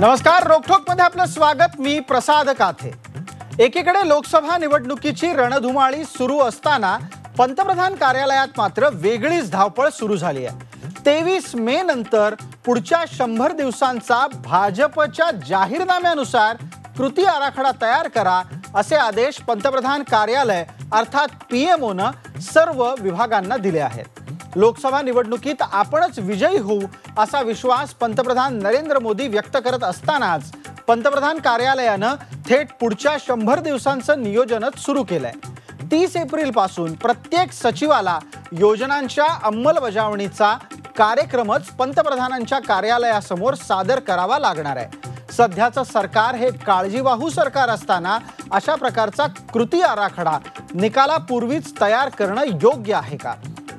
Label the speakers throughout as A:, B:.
A: नमस्कार, रोकठोक मध्ये आपलं स्वागत। मी प्रसाद काथे। एकीकडे लोकसभा निवडणुकीची रणधुमाळी सुरू असताना पंतप्रधान कार्यालयात मात्र वेगळीच धावपळ सुरू झाली आहे। 23 मे नंतर पुढच्या 100 दिवसांचा भाजपच्या जाहीरनाम्यानुसार कृती आराखडा तयार करा असे आदेश पंतप्रधान कार्यालय अर्थात पीएमओनं सर्व विभागांना दिले आहेत। लोकसभा निवडणुकीत आपणच विजयी होऊ असा विश्वास पंतप्रधान नरेंद्र मोदी व्यक्त करत असतानाच पंतप्रधान कार्यालयानं थेट पुढच्या 100 दिवसांचं नियोजनच सुरू केलंय। 30 एप्रिल पासून प्रत्येक सचिवाला योजनांच्या अंमलबजावणीचा कार्यक्रमच पंतप्रधानांच्या कार्यालयासमोर सादर करावा लागणार आहे। सध्याचं सरकार हे काळजीवाहू सरकार असताना अशा प्रकारचा कृती आराखडा निकालापूर्वीच तयार करणं योग्य आहे का?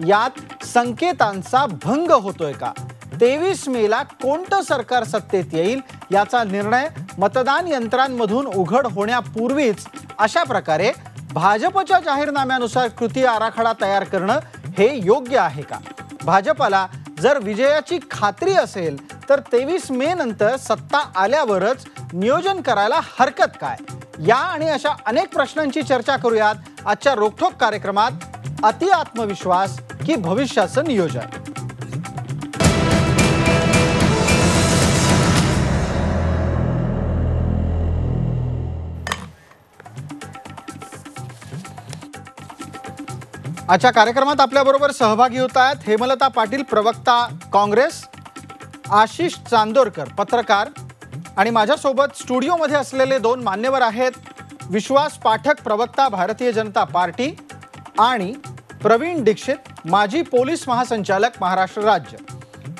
A: यात संकेतांचा भंग होतोय का? 23 मेला कोणतं सरकार सत्तेत येईल याचा निर्णय मतदान यंत्रांमधून उघड होण्यापूर्वीच अशा प्रकारे भाजपच्या जाहीरनाम्यानुसार कृती आराखडा तयार करणं हे योग्य आहे का? भाजपला जर विजयाची खात्री असेल तर 23 मे नंतर सत्ता आल्यावरच नियोजन करायला हरकत काय? या आणि अशा अनेक प्रश्नांची चर्चा करूयात आजच्या रोकठोक कार्यक्रमात। अति आत्मविश्वास की भविष्याचं नियोजन। आजच्या कार्यक्रमात आपल्याबरोबर सहभागी होत आहेत हेमलता पाटील, प्रवक्ता काँग्रेस, आशिष चांदोरकर, पत्रकार, आणि माझ्यासोबत स्टुडिओमध्ये असलेले दोन मान्यवर आहेत, विश्वास पाठक, प्रवक्ता, भारतीय जनता पार्टी, आणि प्रवीण दीक्षित, माजी पोलीस महासंचालक, महाराष्ट्र राज्य।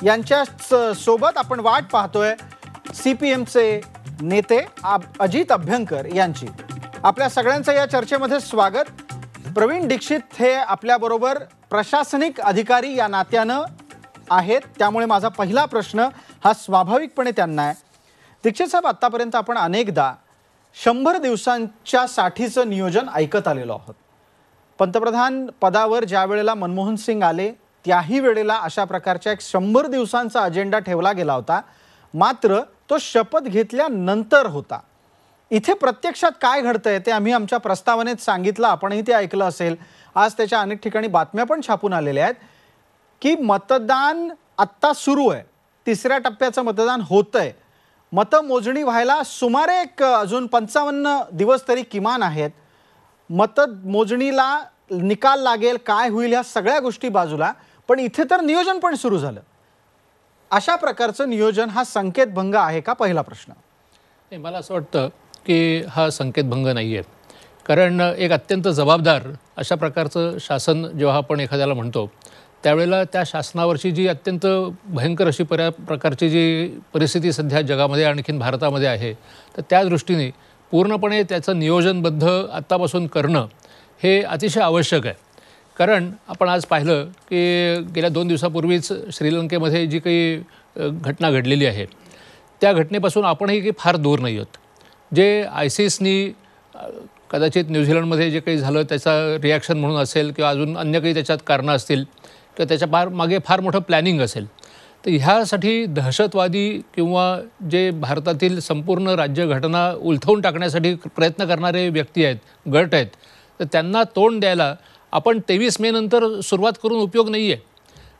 A: यांच्या सोबत आपण वाट पाहतोय सीपीएमचे नेते अजित अभ्यंकर यांची। आपल्या सगळ्यांचं या चर्चेमध्ये स्वागत। प्रवीण दीक्षित हे आपल्याबरोबर प्रशासनिक अधिकारी या नात्यानं आहेत, त्यामुळे माझा पहिला प्रश्न हा स्वाभाविकपणे त्यांना आहे। दीक्षित साहेब, आतापर्यंत आपण अनेकदा 100 दिवसांच्या साठीचं नियोजन ऐकत आलेलो आहोत। पंतप्रधान पदावर ज्या वेळेला मनमोहन सिंग आले त्याही वेळेला अशा प्रकारच्या एक 100 दिवसांचा अजेंडा ठेवला गेला होता, मात्र तो शपथ घेतल्यानंतर होता। इथे प्रत्यक्षात काय घडतंय ते आम्ही आमच्या प्रस्तावनेत सांगितलं, आपणही ते ऐकलं असेल। आज त्याच्या अनेक ठिकाणी बातम्या पण छापून आलेल्या आहेत की मतदान आत्ता सुरू आहे, 3ऱ्या टप्प्याचं मतदान होतंय, मतमोजणी व्हायला सुमारे अजून 55 दिवस तरी किमान आहेत। मतमोजणीला निकाल लागेल, काय होईल ह्या सगळ्या गोष्टी बाजूला, पण इथे तर नियोजन पण सुरू झालं। अशा प्रकारचं नियोजन हा संकेतभंग आहे का? पहिला प्रश्न।
B: मला असं वाटतं की हा संकेतभंग नाही आहे, कारण एक अत्यंत जबाबदार अशा प्रकारचं शासन जेव्हा आपण एखाद्याला म्हणतो त्यावेळेला त्या शासनावरची जी अत्यंत भयंकर अशी प्रकारची जी परिस्थिती सध्या जगामध्ये आणखीन भारतामध्ये आहे, तर त्या दृष्टीने पूर्णपणे त्याचं नियोजनबद्ध आत्तापासून करणं हे अतिशय आवश्यक आहे। कारण आपण आज पाहिलं की गेल्या 2 दिवसापूर्वीच श्रीलंकेमध्ये जी काही घटना घडलेली आहे त्या घटनेपासून आपणही काही फार दूर नाही आहोत। जे आयसिसनी कदाचित न्यूझीलंडमध्ये जे काही झालं त्याचा रिॲक्शन म्हणून असेल किंवा अजून अन्य काही त्याच्यात कारणं असतील किंवा त्याच्या मागे फार मोठं प्लॅनिंग असेल, तर ह्यासाठी दहशतवादी किंवा जे भारतातील संपूर्ण राज्यघटना उलथवून टाकण्यासाठी प्रयत्न करणारे व्यक्ती आहेत, गट आहेत, तर त्यांना तोंड द्यायला आपण 23 मे नंतर सुरुवात करून उपयोग नाही आहे।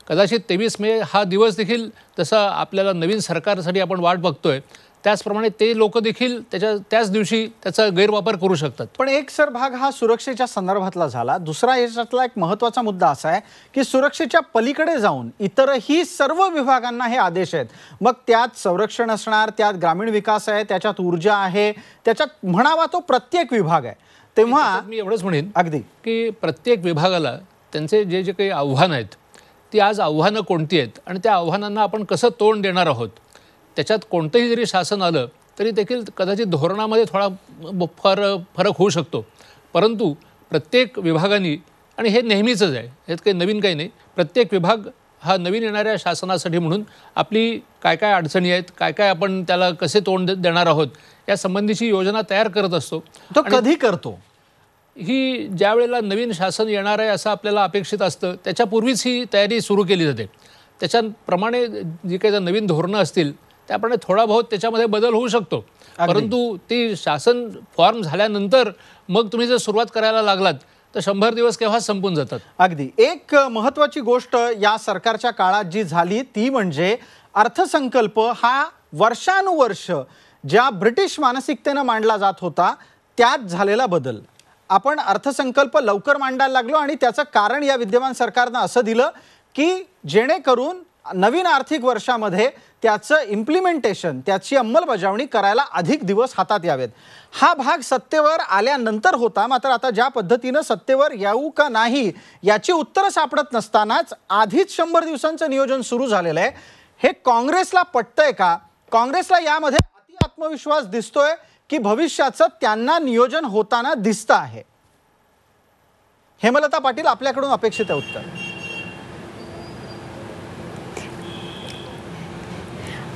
B: कदाचित 23 मे हा दिवस देखील तसा आपल्याला नवीन सरकारसाठी आपण वाट बघतोय, त्याचप्रमाणे ते लोक देखील त्याच दिवशी त्याचा गैरवापर करू शकतात।
A: पण एक सर भाग हा सुरक्षेच्या संदर्भातला झाला। दुसरा याच्यातला एक महत्त्वाचा मुद्दा असा आहे की सुरक्षेच्या पलीकडे जाऊन इतरही सर्व विभागांना हे आदेश आहेत। मग त्यात संरक्षण असणार, त्यात ग्रामीण विकास आहे, त्याच्यात ऊर्जा आहे, त्याच्यात म्हणावा तो प्रत्येक विभाग आहे। तेव्हा
B: मी एवढंच म्हणेन
A: अगदी
B: की प्रत्येक विभागाला त्यांचे जे जे काही आव्हानं आहेत ती आज आव्हानं कोणती आहेत आणि त्या आव्हानांना आपण कसं तोंड देणार आहोत, त्याच्यात कोणतंही जरी शासन आलं तरी देखील कदाचित धोरणामध्ये थोडा फरक होऊ शकतो, परंतु प्रत्येक विभागांनी, आणि हे नेहमीच आहे, यात काही नवीन काही नाही, प्रत्येक विभाग हा नवीन येणाऱ्या शासनासाठी म्हणून आपली काय काय अडचणी आहेत, काय काय आपण त्याला कसे तोंड देणार आहोत या संबंधीची योजना तयार करत असतो।
A: तो कधी करतो?
B: ही ज्या वेळेला नवीन शासन येणार आहे असं आपल्याला अपेक्षित असतं त्याच्यापूर्वीच ही तयारी सुरू केली जाते। त्याच्याप्रमाणे जी काही नवीन धोरणं असतील त्याप्रमाणे थोडा बहुत त्याच्यामध्ये बदल होऊ शकतो, परंतु ती शासन फॉर्म झाल्यानंतर मग तुम्ही जर सुरुवात करायला लागलात तर 100 दिवस केव्हा संपून जातात.
A: अगदी एक महत्त्वाची गोष्ट या सरकारच्या काळात जी झाली ती म्हणजे अर्थसंकल्प हा वर्षानुवर्ष ज्या ब्रिटिश मानसिकतेनं मांडला जात होता त्यात झालेला बदल. आपण अर्थसंकल्प लवकर मांडायला लागलो आणि त्याचं कारण या विद्यमान सरकारनं असं दिलं की जेणेकरून नवीन आर्थिक वर्षामध्ये त्याचं इम्प्लिमेंटेशन, त्याची अंमलबजावणी करायला अधिक दिवस हातात यावेत. हा भाग सत्तेवर आल्यानंतर होता, मात्र आता ज्या पद्धतीनं सत्तेवर येऊ का नाही याची उत्तरं सापडत नसतानाच आधीच 100 दिवसांचं नियोजन सुरू झालेलं आहे. हे काँग्रेसला पटतंय का? काँग्रेसला यामध्ये अति आत्मविश्वास दिसतोय की भविष्याचं त्यांना नियोजन होताना दिसतं आहे? हेमलता पाटील, आपल्याकडून अपेक्षित आहे उत्तर.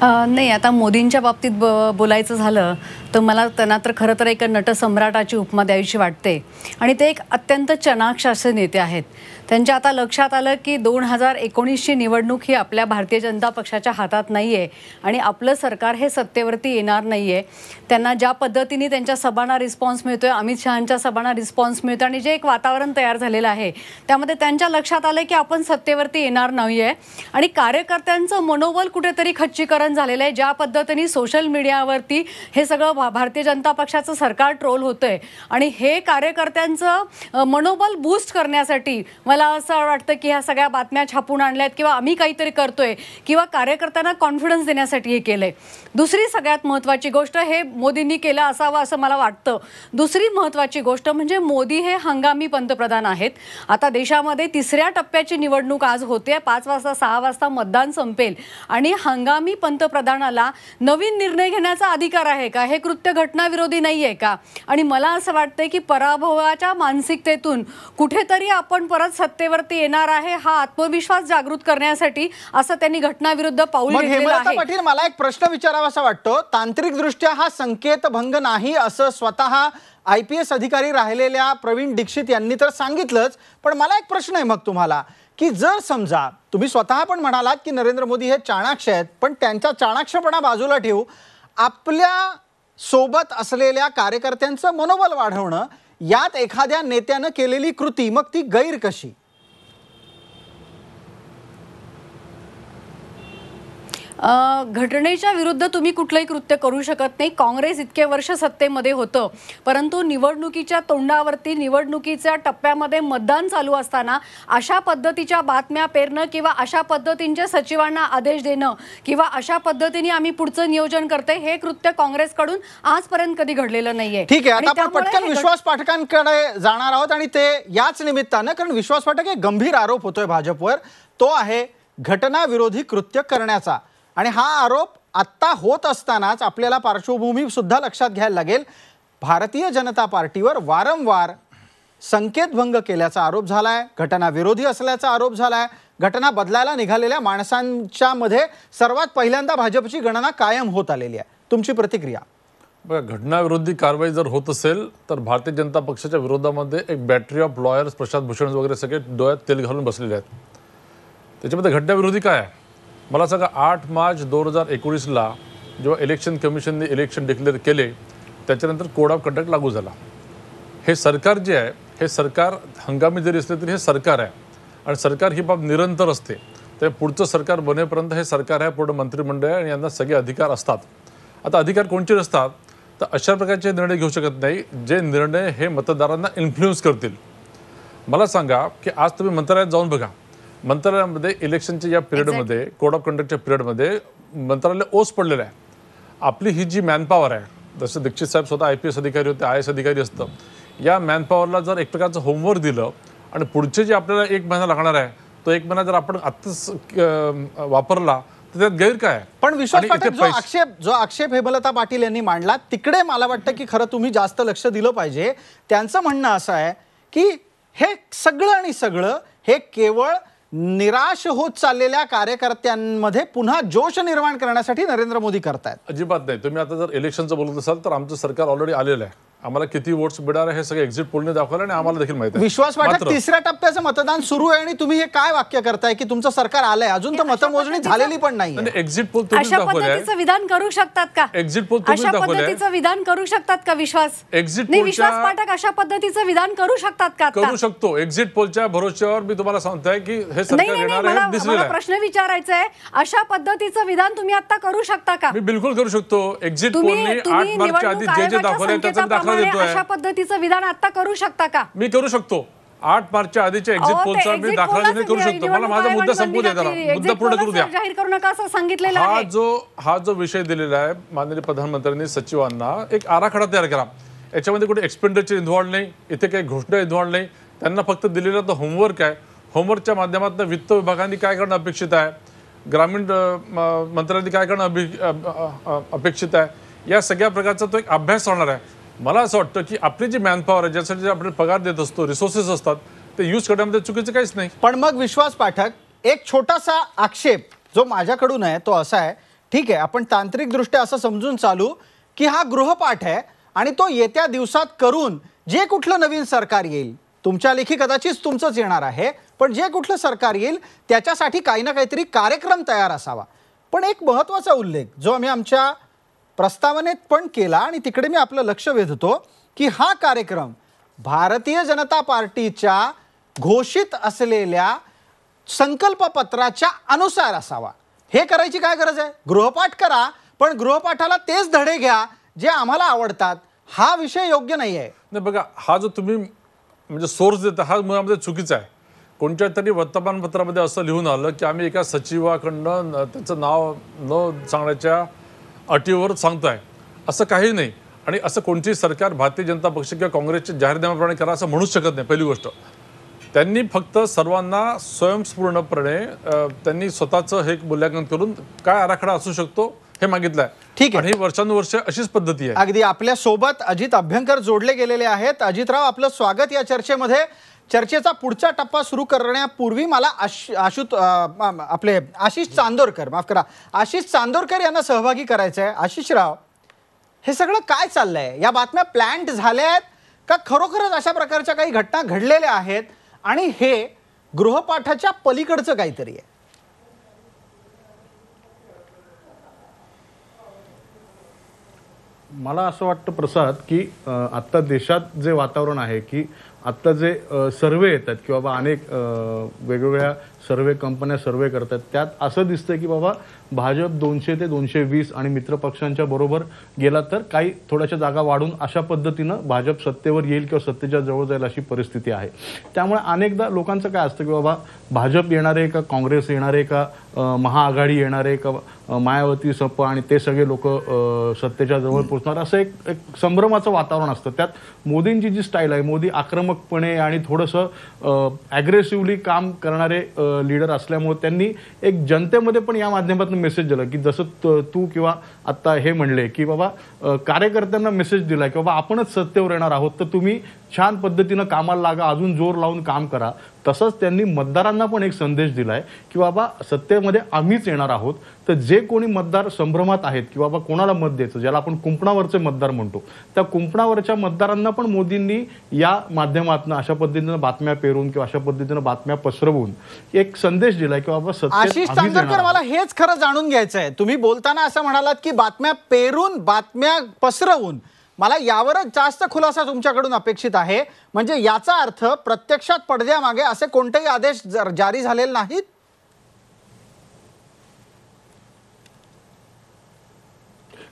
C: नाही, आता मोदींच्या बाबतीत बोलायचं झालं तर मला त्यांना तर खरं तर एक नटसम्राटाची उपमा द्यावीशी वाटते आणि ते एक अत्यंत चणाक्ष असे नेते आहेत. त्यांच्या आता लक्षात आलं की 2019ची निवडणूक ही आपल्या भारतीय जनता पक्षाच्या हातात नाही आहे आणि आपलं सरकार हे सत्तेवरती येणार नाही आहे. त्यांना ज्या पद्धतीने त्यांच्या सभांना रिस्पॉन्स मिळतो आहे, अमित शहांच्या सभांना रिस्पॉन्स मिळतो आणि जे एक वातावरण तयार झालेलं आहे त्यामध्ये त्यांच्या लक्षात आलं की आपण सत्तेवरती येणार नाही आहे आणि कार्यकर्त्यांचं मनोबल कुठेतरी खच्चीकरण झालेलं आहे. ज्या पद्धतीने सोशल मीडियावरती हे सगळं भारतीय जनता पक्षाचं सरकार ट्रोल होतंय आणि हे कार्यकर्त्यांचं मनोबल बूस्ट करण्यासाठी मला असं वाटतं की ह्या सगळ्या बातम्या छापून आणल्यात किंवा आम्ही काहीतरी करतोय किंवा कार्यकर्त्यांना कॉन्फिडन्स देण्यासाठी हे केलंय. दुसरी सगळ्यात महत्त्वाची गोष्ट हे मोदींनी केलं असावं असं मला वाटतं. दुसरी महत्त्वाची गोष्ट म्हणजे मोदी हे हंगामी पंतप्रधान आहेत. आता देशामध्ये 3ऱ्या टप्प्याची निवडणूक आज होते. 5 वाजता 6 वाजता मतदान संपेल आणि हंगामी पंतप्रधानाला नवीन निर्णय घेण्याचा अधिकार आहे का? हे कृत्य घटनाविरोधी नाही आहे का? आणि मला असं वाटतंय की पराभवाच्या मानसिकतेतून कुठेतरी आपण परत सत्तेवरती येणार आहे हा आत्मविश्वास जागृत करण्यासाठी असं त्यांनी घटनाविरुद्ध पाऊल घेतलेलं आहे.
A: पाटील, मला एक प्रश्न विचारावासा वाटतो. तांत्रिकदृष्ट्या हा संकेत भंग नाही असं स्वतः IPS अधिकारी राहिलेल्या प्रवीण दीक्षित यांनी तर सांगितलंच, पण मला एक प्रश्न आहे मग तुम्हाला की जर समजा तुम्ही स्वतः पण म्हणालात की नरेंद्र मोदी हे चाणाक्ष आहेत, पण त्यांचा चाणाक्षपणा बाजूला ठेवू, आपल्या सोबत असलेल्या कार्यकर्त्यांचं मनोबल वाढवणं यात एखाद्या नेत्यानं केलेली कृती मग ती गैर कशी?
C: घटनेच्या विरुद्ध तुम्ही कुठलंही कृत्य करू शकत नाही. काँग्रेस इतके वर्ष सत्तेमध्ये होतं, परंतु निवडणुकीच्या तोंडावरती निवडणुकीच्या टप्प्यामध्ये मतदान चालू असताना अशा पद्धतीच्या बातम्या पेरणं किंवा अशा पद्धतींच्या सचिवांना आदेश देणं किंवा अशा पद्धतीने आम्ही पुढचं नियोजन करते हे कृत्य काँग्रेसकडून आजपर्यंत कधी घडलेलं नाहीये.
A: ठीक आहे, आता आपण पटकन विश्वास पाठकांकडे जाणार आहोत आणि ते याच निमित्तानं, कारण विश्वास पाठक एक गंभीर आरोप होतोय भाजपवर, तो आहे घटनाविरोधी कृत्य करण्याचा. आणि हा आरोप आत्ता होत असतानाच आपल्याला पार्श्वभूमी सुद्धा लक्षात घ्यायला लागेल. भारतीय जनता पार्टीवर वारंवार संकेतभंग केल्याचा आरोप झालाय, घटनाविरोधी असल्याचा आरोप झालाय, घटना बदलायला निघालेल्या माणसांच्या मध्ये सर्वात पहिल्यांदा भाजपची गणना कायम होत आलेली आहे. तुमची प्रतिक्रिया?
D: बघा, घटनाविरोधी कारवाई जर होत असेल तर भारतीय जनता पक्षाच्या विरोधामध्ये एक battery of lawyers, Prashant Bhushan वगैरे सगळे डोळ्यात तेल घालून बसलेले आहेत. त्याच्यामध्ये घटनाविरोधी काय आहे मला सांगा. 8 मार्च 2019ला जेव्हा इलेक्शन कमिशनने इलेक्शन डिक्लेअर केले त्याच्यानंतर कोड ऑफ कंडक्ट लागू झाला. हे सरकार जे आहे हे सरकार हंगामी जरी असले तरी हे सरकार आहे आणि सरकार ही बाब निरंतर असते. तर पुढचं सरकार बनेपर्यंत हे सरकार आहे, पूर्ण मंत्रिमंडळ आहे आणि यांना सगळे अधिकार असतात. आता अधिकार कोणचे असतात तर अशा प्रकारचे निर्णय घेऊ शकत नाही जे निर्णय हे मतदारांना इन्फ्लुएन्स करतील. मला सांगा की आज तुम्ही मंत्रालयात जाऊन बघा, मंत्रालयामध्ये इलेक्शनच्या या पिरियडमध्ये कोड ऑफ कंडक्टच्या पिरियडमध्ये मंत्रालय ओस पडलेलं आहे. आपली ही जी मॅनपॉवर आहे, जसं दीक्षित साहेब स्वतः IPS अधिकारी होते, IAS अधिकारी असतं, या मॅनपॉवरला जर एक प्रकारचं होमवर्क दिलं आणि पुढचे जे आपल्याला 1 महिना लागणार आहे तो 1 महिना जर आपण आत्ताच वापरला तर त्यात गैर काय?
A: पण विश्वास पाठक, जो आक्षेप हेमलता पाटील यांनी मांडला तिकडे मला वाटतं की खरं तुम्ही जास्त लक्ष दिलं पाहिजे. त्यांचं म्हणणं असं आहे की हे सगळं आणि सगळं हे केवळ निराश होत चाललेल्या कार्यकर्त्यांमध्ये पुन्हा जोश निर्माण करण्यासाठी नरेंद्र मोदी करतायत.
D: अजिबात नाही. तुम्ही आता जर इलेक्शनचं बोलत असाल तर आमचं सरकार ऑलरेडी आलेलं आहे. आम्हाला किती वोट्स मिळणार आहे हे सगळे एक्झिट पोलने दाखवलं आणि आम्हाला देखील माहिती आहे.
A: विश्वास पाठक, तिसऱ्या टप्प्याचं मतदान सुरू आहे आणि तुम्ही हे काय वाक्य करताय की तुमचं सरकार आलंय, अजून तर मतमोजणी झालेली पण नाही.
D: एक्झिट पोल तुम्ही
C: अशा
D: दाखवलंय,
C: पद्धतीचं विधान करू शकतात का?
D: एक्झिट पोल तुम्ही
C: अशा
D: दाखवलंय,
C: पद्धतीचं विधान करू शकतात का विश्वास?
D: एक्झिट
C: नाही,
D: पोलच्या
C: विश्वास पाठक अशा पद्धतीचं विधान करू शकतात का आता?
D: करू शकतो. एक्झिट पोलच्या भरोश्यावर मी तुम्हाला सांगतोय की हे
C: नाही
D: सरकार
C: नाही नाही,
D: येणार आहे दिसलेलं
C: मला
D: आहे.
C: प्रश्न विचारायचा आहे, अशा पद्धतीचं विधान तुम्ही आता करू शकता का?
D: मी बिलकुल करू शकतो. एक्झिट पोलने 8 मार्चच्या आधी जे जे दाखवलंय त्याचा दाखला देतोय.
C: अशा पद्धतीचं विधान आता करू शकता का?
D: मी करू शकतो. 8 मार्चच्या आधीच्या एक्झिट पोलचा मी दाखला देणे करू शकतो. मला माझा मुद्दा संपू द्या, जरा मुद्दा पूर्ण करू द्या.
C: जाहीर करू नका असं सांगितलेलं आहे.
D: हा जो विषय दिलेला आहे माननीय प्रधानमंत्र्यांनी सचिवांना, एक आराखडा तयार करा. याच्यामध्ये कुठे एक्सपेंडिचर इन्व्हॉल्व नाही, इथे काही घोषणा इन्व्हॉल्व नाही. त्यांना फक्त दिलेला तो होमवर्क आहे. होमवर्कच्या माध्यमातून वित्त विभागाने काय करणं अपेक्षित आहे, ग्रामीण मंत्र्यांनी काय करणं अपेक्षित आहे, या सगळ्या प्रकारचा तो एक अभ्यास होणार आहे. मला असं वाटतं की आपली जी मॅनपॉवर आहे, ज्यासाठी आपण पगार देत असतो, रिसोर्सेस असतात, ते यूज करण्यामध्ये चुकीचं काहीच नाही.
A: पण मग विश्वास पाठक, एक छोटासा आक्षेप जो माझ्याकडून आहे तो असा आहे, ठीक आहे आपण तांत्रिकदृष्ट्या असं समजून चालू की हा गृहपाठ आहे आणि तो येत्या दिवसात करून जे कुठलं नवीन सरकार येईल, तुमच्या लेखी कदाचित तुमचंच येणार आहे, पण जे कुठलं सरकार येईल त्याच्यासाठी काही ना काहीतरी कार्यक्रम तयार असावा. पण एक महत्त्वाचा उल्लेख जो आम्ही आमच्या प्रस्तावनेत पण केला आणि तिकडे मी आपलं लक्ष वेधतो की हा कार्यक्रम भारतीय जनता पार्टीच्या घोषित असलेल्या संकल्पपत्राच्या अनुसार असावा. हे करायची काय गरज आहे? गृहपाठ करा, पण गृहपाठाला तेच धडे घ्या जे आम्हाला आवडतात. हा विषय योग्य नाही आहे.
D: नाही बघा, हा जो तुम्ही म्हणजे सोर्स देता हा मुळामध्ये चुकीचा आहे. कोणत्या तरी वर्तमानपत्रामध्ये असं लिहून आलं की आम्ही एका सचिवाकडनं त्याचं नाव न सांगण्याच्या अटीवर सांगतोय. असं काही नाही. आणि असं कोणतीही सरकार भारतीय जनता पक्ष किंवा काँग्रेसच्या जाहीरनाम्याप्रमाणे करा असं म्हणूच शकत नाही. पहिली गोष्ट, त्यांनी फक्त सर्वांना स्वयंस्फूर्णपणे त्यांनी स्वतःचं हे मूल्यांकन करून काय आराखडा असू शकतो हे मागितलंय.
A: ठीक आहे,
D: आणि वर्षानुवर्ष अशीच पद्धती आहे.
A: अगदी आपल्या सोबत अजित अभ्यंकर जोडले गेलेले आहेत. अजितराव, आपलं स्वागत या चर्चेमध्ये. चर्चेचा पुढचा टप्पा सुरू करण्यापूर्वी मला आपले आशिष चांदोरकर, माफ करा, आशिष चांदोरकर यांना सहभागी करायचं आहे. आशिषराव, हे सगळं काय चाललंय? या बातम्या प्लॅन्ड झाल्या आहेत का खरोखरच अशा प्रकारच्या काही घटना घडलेल्या आहेत आणि हे गृहपाठाच्या पलीकडचं काहीतरी आहे?
E: मला असं वाटतं प्रसाद की आत्ता देशात जे वातावरण आहे की आत्ता जे सर्वे येतात की बाबा अनेक वेगवेगळ्या सर्वे कंपन्या सर्वे करतात, त्यात असं दिसतंय की बाबा भाजप 200 ते 220 आणि मित्रपक्षांच्या बरोबर गेला तर काही थोड्याशा जागा वाढून अशा पद्धतीनं भाजप सत्तेवर येईल किंवा सत्तेच्या जवळ जाईल अशी परिस्थिती आहे. त्यामुळे अनेकदा लोकांचं काय असतं की बाबा भाजप येणार आहे का काँग्रेस येणार आहे का महाआघाडी येणार आहे का मायावती सप आणि ते सगळे लोक सत्तेच्या जवळ पोहोचणार, असं एक संभ्रमाचं वातावरण असतं. त्यात मोदींची जी स्टाईल आहे, मोदी आक्रमकपणे आणि थोडंसं ॲग्रेसिव्हली काम करणारे लीडर असल्यामुळे त्यांनी एक जनतेमध्ये पण या माध्यमातून मेसेज दिला की जसं तू किंवा आत्ता हे म्हणले की बाबा कार्यकर्त्यांना मेसेज दिला की बाबा आपणच सत्तेवर येणार आहोत तर तुम्ही छान पद्धतीनं कामाला लागा, अजून जोर लावून काम करा. तसंच त्यांनी मतदारांना पण एक संदेश दिलाय की बाबा सत्तेमध्ये आम्हीच येणार आहोत. तर जे कोणी मतदार संभ्रमात आहेत की बाबा कोणाला मत द्यायचं, ज्याला आपण कुंपणावरचे मतदार म्हणतो, त्या कुंपणावरच्या मतदारांना पण मोदींनी या माध्यमातून अशा पद्धतीनं बातम्या पेरून किंवा अशा पद्धतीनं बातम्या पसरवून एक संदेश दिलाय की बाबा
A: आशिष चांदोरकर, मला हेच खरं जाणून घ्यायचं आहे. तुम्ही बोलताना असं म्हणालात की बातम्या पेरून, बातम्या पसरवून. मला यावरच जास्त खुलासा तुमच्याकडून अपेक्षित आहे. म्हणजे याचा अर्थ प्रत्यक्षात पडद्यामागे असे कोणतेही आदेश जारी झालेले नाहीत?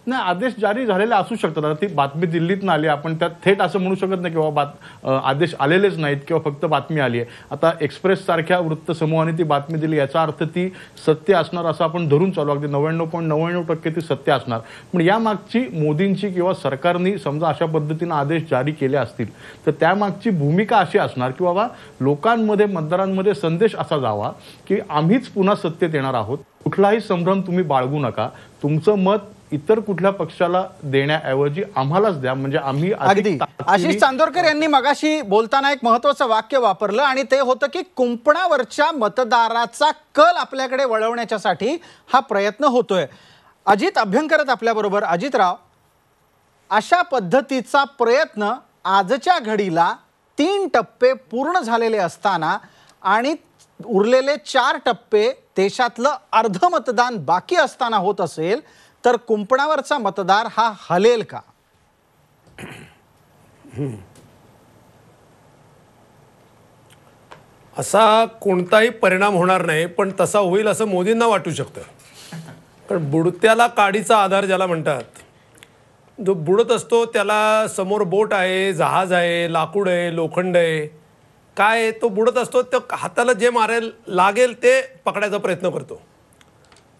E: नाही, आदेश जारी झालेले असू शकतात. आता ती बातमी दिल्लीतून आली, आपण त्यात थेट असं म्हणू शकत नाही की बाबा आदेश आलेलेच नाहीत किंवा फक्त बातमी आली आहे. आता एक्सप्रेस सारख्या वृत्तसमूहाने ती बातमी दिली, याचा अर्थ ती सत्य असणार असं आपण धरून चालू. अगदी 99.99% ती सत्य असणार. पण यामागची मोदींची किंवा सरकारने समजा अशा पद्धतीनं आदेश जारी केले असतील तर त्यामागची भूमिका अशी असणार की बाबा लोकांमध्ये, मतदारांमध्ये संदेश असा जावा की आम्हीच पुन्हा सत्तेत येणार आहोत. कुठलाही संभ्रम तुम्ही बाळगू नका. तुमचं मत इतर कुठल्या पक्षाला देण्याऐवजी आम्हालाच द्या, म्हणजे आम्ही.
A: अगदी आशिष चांदोरकर यांनी मगाशी बोलताना एक महत्त्वाचं वाक्य वापरलं आणि ते होतं की कुंपणावरच्या मतदाराचा कल आपल्याकडे वळवण्यासाठी हा प्रयत्न होतोय. अजित अभ्यंकर आपल्याबरोबर. अजितराव, अशा पद्धतीचा प्रयत्न आजच्या घडीला 3 टप्पे पूर्ण झालेले असताना आणि उरलेले 4 टप्पे देशातलं अर्ध मतदान बाकी असताना होत असेल तर कुंपणावरचा मतदार हा हलेल का?
F: असा कोणताही परिणाम होणार नाही, पण तसा होईल असं मोदींना वाटू शकतं. कारण बुडत्याला काडीचा आधार ज्याला म्हणतात, जो बुडत असतो त्याला समोर बोट आहे, जहाज आहे, लाकूड आहे, लोखंड आहे, काय आहे, तो बुडत असतो, तो हाताला जे मारेल लागेल ते पकडायचा प्रयत्न करतो.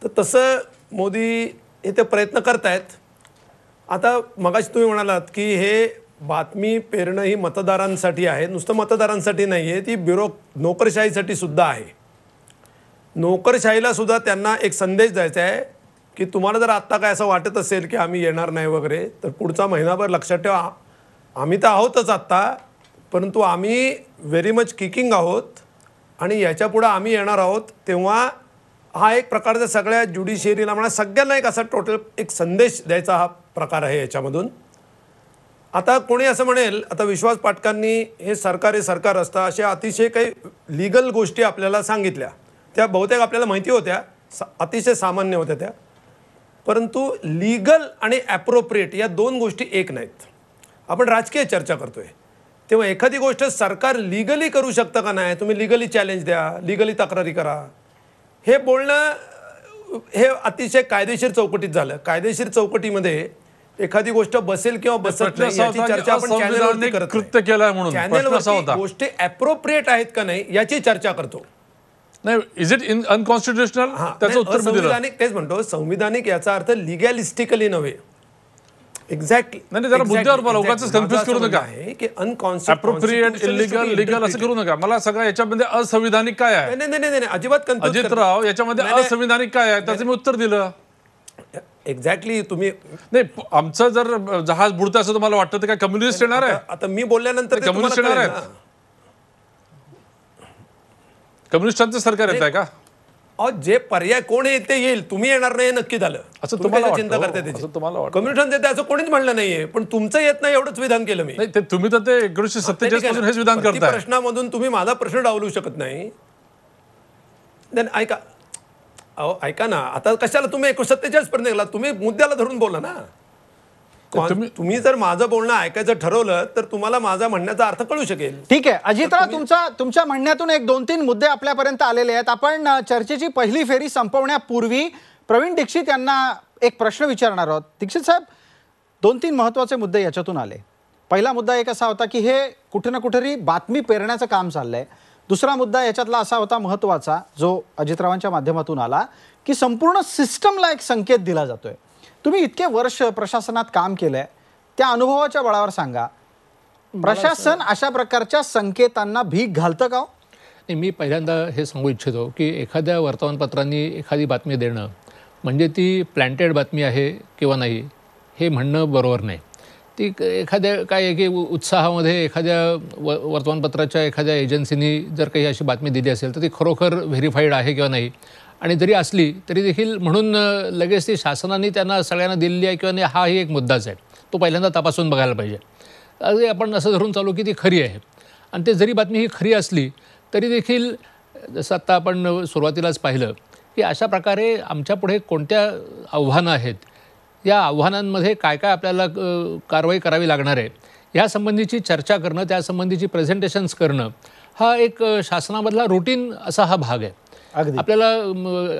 F: तर तसं मोदी हे ते प्रयत्न करतायत. आता मगाशी तुम्ही म्हणालात की हे बातमी पेरणं ही मतदारांसाठी आहे, नुसतं मतदारांसाठी नाही आहे, ती नोकरशाहीसाठी सुद्धा आहे. नोकरशाहीला सुद्धा त्यांना एक संदेश द्यायचा आहे की तुम्हाला जर आत्ता काय असं वाटत असेल की आम्ही येणार नाही वगैरे, तर पुढचा महिनाभर लक्षात ठेवा, आम्ही तर आहोतच आत्ता, परंतु आम्ही व्हेरी मच किकिंग आहोत आणि याच्यापुढं आम्ही येणार आहोत. तेव्हा हा एक प्रकारचा सगळ्या ज्युडिशियरीला म्हणा सगळ्यांना एक असा टोटल एक संदेश द्यायचा हा प्रकार आहे याच्यामधून. आता कोणी असं म्हणेल, आता विश्वास पाटकांनी हे सरकारी सरकार असतं अशा अतिशय काही लिगल गोष्टी आपल्याला सांगितल्या, त्या बहुतेक आपल्याला माहिती होत्या, अतिशय सामान्य होत्या त्या, परंतु लीगल आणि ॲप्रोप्रिएट या 2 गोष्टी एक नाहीत. आपण राजकीय चर्चा करतोय तेव्हा एखादी गोष्ट सरकार लिगली करू शकतं का नाही, तुम्ही लिगली चॅलेंज द्या, लिगली तक्रारी करा, हे बोलणं हे अतिशय कायदेशीर चौकटीत झालं. कायदेशीर चौकटीमध्ये एखादी गोष्ट बसेल किंवा बसत नाही याची चर्चा आपण चॅनलवरती करत
D: कृत्य केलंय म्हणून
F: चॅनलवरती गोष्टी ॲप्रोप्रिएट आहेत का नाही याची चर्चा करतो.
D: नाही, इज इट अनकॉन्स्टिट्युशनल, त्याचं उत्तर मी दिलं.
F: संविधानिक, तेच म्हणतो संविधानिक याचा अर्थ लिगॅलिस्टिकली नव्हे. एक्झॅक्टली.
D: नाही, जरा मुद्द्यावर बोला, उगाच कन्फ्युज करू नका
F: की
D: अप्रोप्रिएट, इलिगल, लीगल असं करू नका. मला सगळं याच्यामध्ये असंविधानिक काय आहे,
F: नाही अजिबात कन्फ्युज.
D: अजितराव याच्यामध्ये असंविधानिक काय आहे त्याचं मी उत्तर दिलं.
F: एक्झॅक्टली. तुम्ही
D: नाही, आमचं जर जहाज बुडतं असं तुम्हाला वाटतं तर काय कम्युनिस्ट येणार आहे?
F: आता मी बोलल्यानंतर
D: कम्युनिस्ट येणार आहेत? कम्युनिस्टांचं सरकार येत आहे का?
F: जे पर्याय कोण येते येईल, तुम्ही येणार नाही नक्की झालं
D: असं
F: तुम्ही
D: तुम्हाला
F: काय चिंता
D: वाटतं?
F: करताय त्याची?
D: असं तुम्हाला वाटतं?
F: कम्युनिस्टांचं येते असं कोणीच म्हणलं नाहीये, पण तुमचं येत नाही एवढंच विधान केलं मी.
D: नाही, ते तुम्ही तर ते 1947 पासून हेच विधान करताय.
F: प्रश्नामधून तुम्ही माझा प्रश्न डावलू शकत नाही. देन ऐका, अहो ऐका ना, आता कशाला तुम्ही 1947 पर्यंत गेला, तुम्ही मुद्द्याला धरून बोला ना. तुम्ही जर माझं बोलणं ऐकायचं ठरवलं तर तुम्हाला माझा म्हणण्याचा अर्थ कळू शकेल.
A: ठीक आहे अजितराव, तुमच्या म्हणण्यातून 1-2-3 मुद्दे आपल्यापर्यंत आलेले आहेत. आपण चर्चेची पहिली फेरी संपवण्यापूर्वी प्रवीण दीक्षित यांना एक प्रश्न विचारणार आहोत. दीक्षित साहेब, 2-3 महत्त्वाचे मुद्दे याच्यातून आले. पहिला मुद्दा एक असा होता की हे कुठे ना कुठेतरी बातमी पेरण्याचं काम चाललंय. दुसरा मुद्दा याच्यातला असा होता महत्त्वाचा, जो अजितरावांच्या माध्यमातून आला, की संपूर्ण सिस्टमला एक संकेत दिला जातोय. तुम्ही इतके वर्ष प्रशासनात काम केलंय, त्या अनुभवाच्या बळावर सांगा, प्रशासन अशा प्रकारच्या संकेतांना भीक घालतं का?
B: मी पहिल्यांदा हे सांगू इच्छितो की एखाद्या वर्तमानपत्रांनी एखादी बातमी देणं म्हणजे ती प्लॅन्टेड बातमी आहे किंवा नाही हे म्हणणं बरोबर नाही. ती एखाद्या काय की उत्साहामध्ये एखाद्या वर्तमानपत्राच्या एखाद्या एजन्सीनी जर काही अशी बातमी दिली असेल तर ती खरोखर व्हेरीफाईड आहे किंवा नाही, आणि जरी असली तरी देखील म्हणून लगेच ती शासनाने त्यांना सगळ्यांना दिलेली आहे किंवा नाही हाही एक मुद्दाच आहे, तो पहिल्यांदा तपासून बघायला पाहिजे. अगदी आपण असं धरून चालू की ती खरी आहे, आणि ते जरी बातमी ही खरी असली तरी देखील जसं आत्ता आपण सुरुवातीलाच पाहिलं की अशा प्रकारे आमच्यापुढे कोणत्या आव्हानं आहेत, या आव्हानांमध्ये काय काय आपल्याला कारवाई करावी लागणार आहे यासंबंधीची चर्चा करणं, त्यासंबंधीची प्रेझेंटेशन्स करणं हा एक शासनामधला रुटीन असा हा भाग आहे. आपल्याला